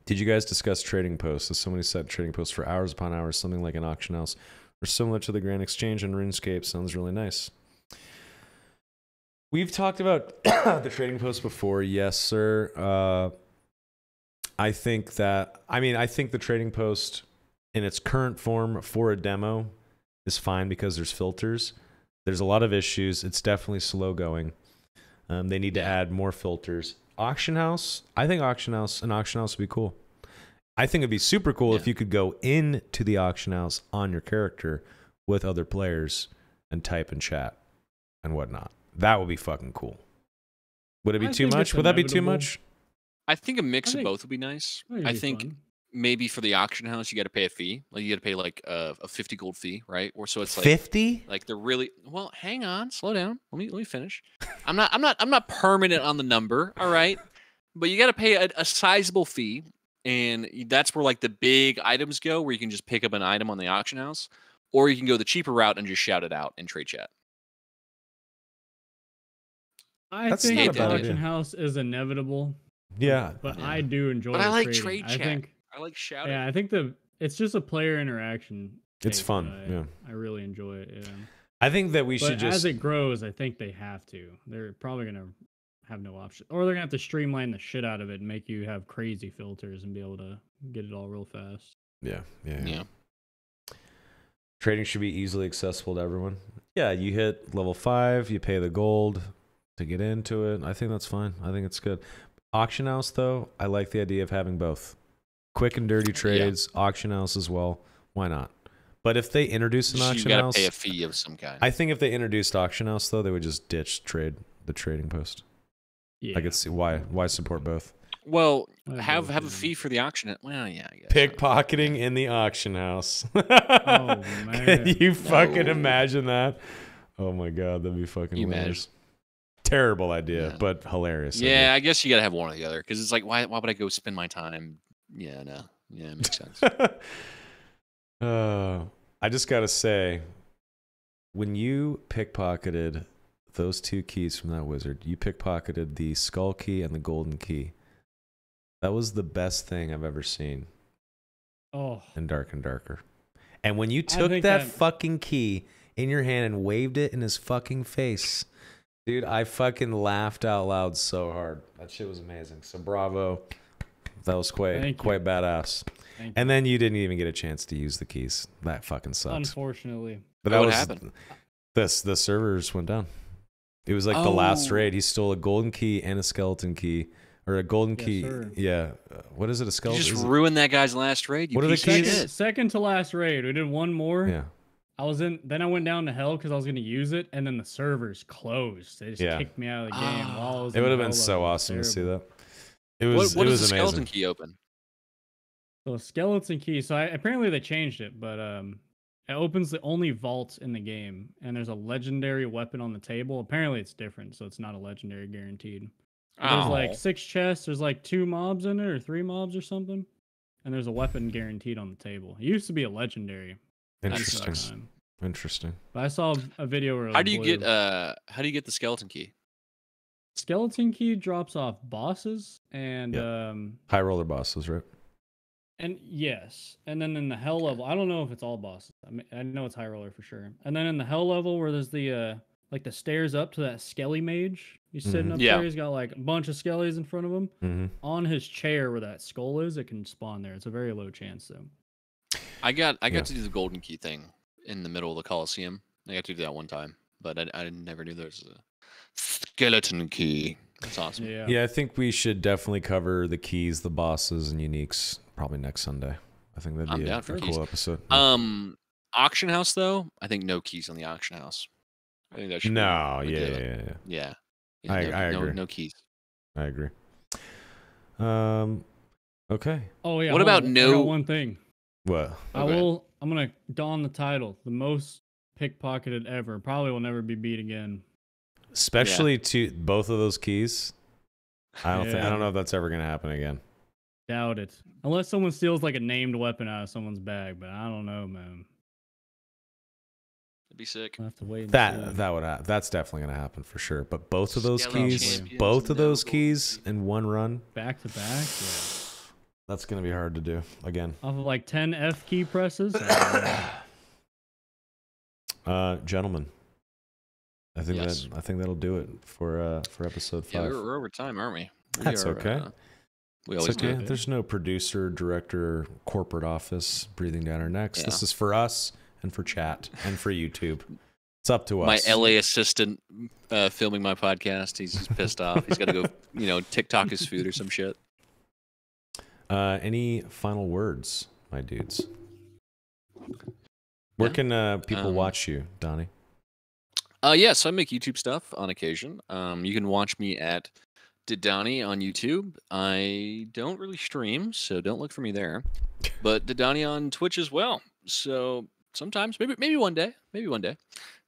Did you guys discuss trading posts? As somebody said, trading posts for hours upon hours, something like an auction house, or similar to the Grand Exchange and RuneScape sounds really nice. We've talked about the trading post before, yes, sir. I think the trading post in its current form for a demo is fine because there's filters. There's a lot of issues. It's definitely slow going. They need to add more filters. Auction house, I think an auction house would be cool. I think it'd be super cool if you could go into the auction house on your character with other players and type and chat and whatnot. That would be fucking cool. Would it be too much? Would that be too much? I think a mix of both would be nice. I think maybe for the auction house you got to pay a fee. Like you got to pay like a 50 gold fee, right? Or so it's like 50. Like they're really well. Hang on, slow down. Let me finish. I'm not permanent on the number. All right, but you got to pay a sizable fee, and that's where like the big items go, where you can just pick up an item on the auction house, or you can go the cheaper route and just shout it out in trade chat. I think the auction house is inevitable. Yeah, but I do enjoy. But I like trading. trade chat. I like shouting. Yeah, I think it's just a player interaction. It's fun. I really enjoy it. Yeah. I think that we should just, as it grows, I think they have to. They're probably gonna have no option, or they're gonna have to streamline the shit out of it and make you have crazy filters and be able to get it all real fast. Yeah. Trading should be easily accessible to everyone. Yeah, you hit level 5, you pay the gold to get into it. I think that's fine. I think it's good. Auction house, though, I like the idea of having both. Quick and dirty trades, auction house as well. Why not? But if they introduce an auction house, you gotta pay a fee of some kind. I think if they introduced auction house, though, they would just ditch the trading post. Yeah. I could see why support both. Well, have a fee for the auction. Well, yeah, I guess. Pickpocketing in the auction house. Oh man! Can you fucking imagine that? Oh my god, that'd be fucking hilarious. Terrible idea, but hilarious. Yeah, I guess you gotta have one or the other, because it's like, why would I go spend my time? Yeah, no, yeah, it makes sense. I just gotta say, when you pickpocketed those 2 keys from that wizard, you pickpocketed the skull key and the golden key. That was the best thing I've ever seen. In Dark and Darker. And when you took that fucking key in your hand and waved it in his fucking face, dude, I fucking laughed out loud so hard. That shit was amazing. So bravo. That was quite badass. And then you didn't even get a chance to use the keys. That fucking sucks. Unfortunately. But what happened? The servers went down. It was like the last raid. He stole a golden key and a skeleton key. Or a golden key. Sir. Yeah. What is it? A skeleton? You just ruined that guy's last raid. What are the keys? Second to last raid. We did one more. Yeah. Then I went down to hell because I was going to use it, and then the servers closed. They just kicked me out of the game. While I was it would have been so awesome to see that. It was. What does the amazing. Skeleton key open? So skeleton key. So apparently they changed it, but it opens the only vault in the game, and there's a legendary weapon on the table. Apparently it's different, so it's not a legendary guaranteed. There's like 6 chests. There's like 2 mobs in it, or 3 mobs or something, and there's a weapon guaranteed on the table. It used to be a legendary. Interesting. But I saw a video where how do you get the skeleton key? Skeleton key drops off bosses and high roller bosses, right? And yes, and then in the hell level, I don't know if it's all bosses. I mean, I know it's high roller for sure. And then in the hell level where there's the like the stairs up to that skelly mage, he's sitting up there. He's got like a bunch of skellies in front of him. On his chair where that skull is, it can spawn there. It's a very low chance though. I got to do the golden key thing in the middle of the Coliseum. I got to do that one time, but I never knew there was a skeleton key. That's awesome. Yeah, I think we should definitely cover the keys, the bosses, and uniques probably next Sunday. I think that'd be a cool episode. Auction house though, I think no keys on the auction house. I think that should yeah. I agree. No keys. I agree. Okay. Oh yeah. What about no one thing? What? I'm gonna don the title, the most pickpocketed ever. Probably will never be beat again. Especially to both of those keys. I don't know if that's ever gonna happen again. Doubt it. Unless someone steals like a named weapon out of someone's bag, but I don't know, man. It'd be sick. I'll have to wait. That's definitely gonna happen for sure. But both of those keys, in one run, back to back. Yeah. That's gonna be hard to do again. Off of like 10 F key presses. Gentlemen, I think that'll do it for episode 5. Yeah, we're over time, aren't we? That's okay. We always do. There's no producer, director, corporate office breathing down our necks. This is for us and for chat and for YouTube. It's up to us. My LA assistant filming my podcast. He's just pissed off. He's got to go, TikTok his food or some shit. Any final words, my dudes? Where can people watch you, Donnie? Yes, I make YouTube stuff on occasion. You can watch me at DuhDonnie on YouTube. I don't really stream, so don't look for me there. But DuhDonnie on Twitch as well. So sometimes, maybe one day.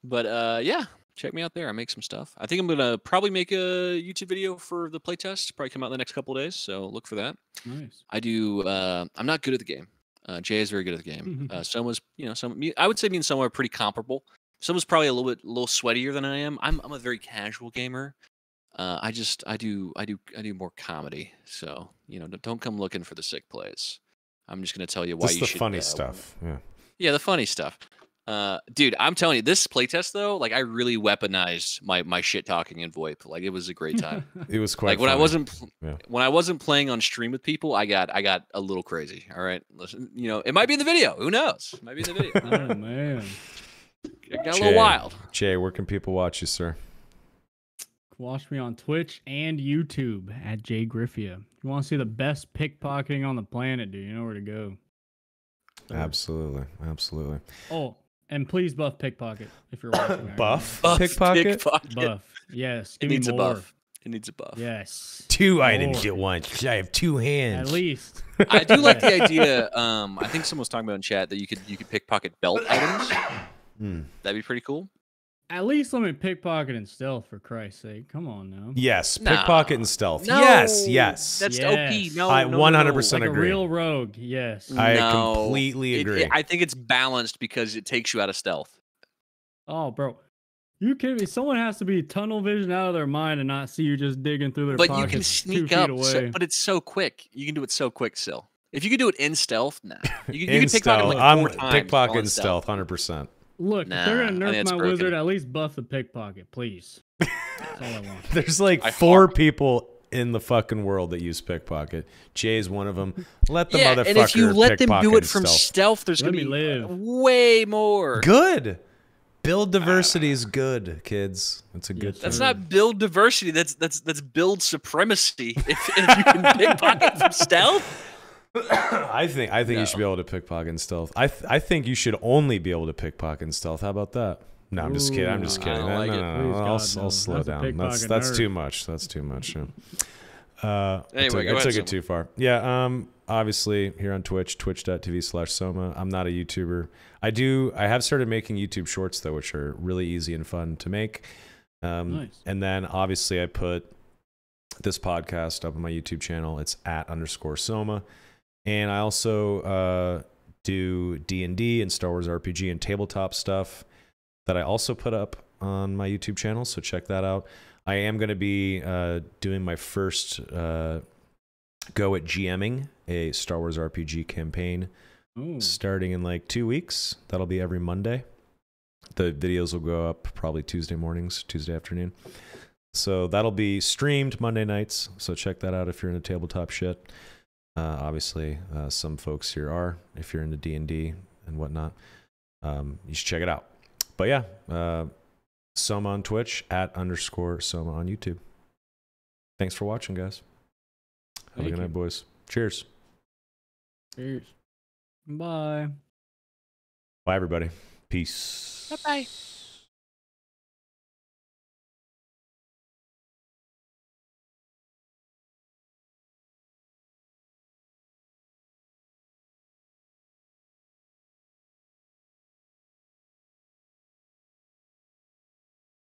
But yeah, check me out there. I make some stuff. I think I'm gonna probably make a YouTube video for the playtest. Probably come out in the next couple of days. So look for that. Nice. I do. I'm not good at the game. Jay is very good at the game. Soma's, I would say me and Soma are pretty comparable. Soma's probably a little sweatier than I am. I'm a very casual gamer. I do more comedy. So don't come looking for the sick plays. I'm just gonna tell you why you should. Just the funny stuff. Yeah, the funny stuff. Dude, I'm telling you, this playtest though, like I really weaponized my shit talking in VoIP. Like it was a great time. It was quite like funny. when I wasn't playing on stream with people, I got a little crazy. All right, listen, it might be in the video. Who knows? It might be in the video. Oh man, it got a little wild. Jay, where can people watch you, sir? Watch me on Twitch and YouTube at JayGriffyuh. If you want to see the best pickpocketing on the planet, dude, you know where to go. Absolutely. Oh, and please buff pickpocket if you're watching. Buff pickpocket? Buff. Yes. It needs a buff. It needs a buff. Yes. 2 items at once. I have 2 hands. At least. I do like the idea. I think someone was talking about in chat that you could pickpocket belt items. That'd be pretty cool. At least let me pickpocket and stealth, for Christ's sake. Come on now. Yes, pickpocket and stealth. No, yes. That's OP. No, I 100% like agree. A real rogue, yes. I completely agree. I think it's balanced because it takes you out of stealth. Oh, bro. You kidding me? Someone has to be tunnel vision out of their mind and not see you just digging through their pockets. But you can sneak up, but it's so quick. You can do it so quick still. If you could do it in stealth, nah. You can pickpocket like 4 times. Pickpocket and stealth, 100%. Look, if they're gonna nerf my wizard, at least buff the pickpocket, please. That's all I want. There's like 4 people in the fucking world that use pickpocket. Jay's one of them. Let the motherfucker and if you let them do it from stealth, stealth there's gonna be way more. Good. Build diversity is good, kids. It's a good thing. That's not build diversity. That's build supremacy. If you can pickpocket from stealth. I think you should be able to pickpocket and stealth. I think you should only be able to pickpocket and stealth. How about that? No, I'm just kidding. No. I'll slow down. That's too much. That's too much. Yeah. Anyway, I took it too far. Yeah. Obviously here on Twitch, twitch.tv/Soma. I'm not a YouTuber. I have started making YouTube shorts though, which are really easy and fun to make. Nice. And then obviously I put this podcast up on my YouTube channel. It's @_Soma. And I also do D&D and Star Wars RPG and tabletop stuff that I also put up on my YouTube channel, so check that out. I am going to be doing my first go at GMing a Star Wars RPG campaign starting in like 2 weeks. That'll be every Monday. The videos will go up probably Tuesday mornings, Tuesday afternoon. So that'll be streamed Monday nights. So check that out if you're into tabletop shit. Obviously, some folks here are. If you're into D&D and whatnot, you should check it out. But yeah, Soma on Twitch, @_Soma on YouTube. Thanks for watching, guys. Have a good night, boys. Cheers. Cheers. Bye. Bye, everybody. Peace. Bye-bye.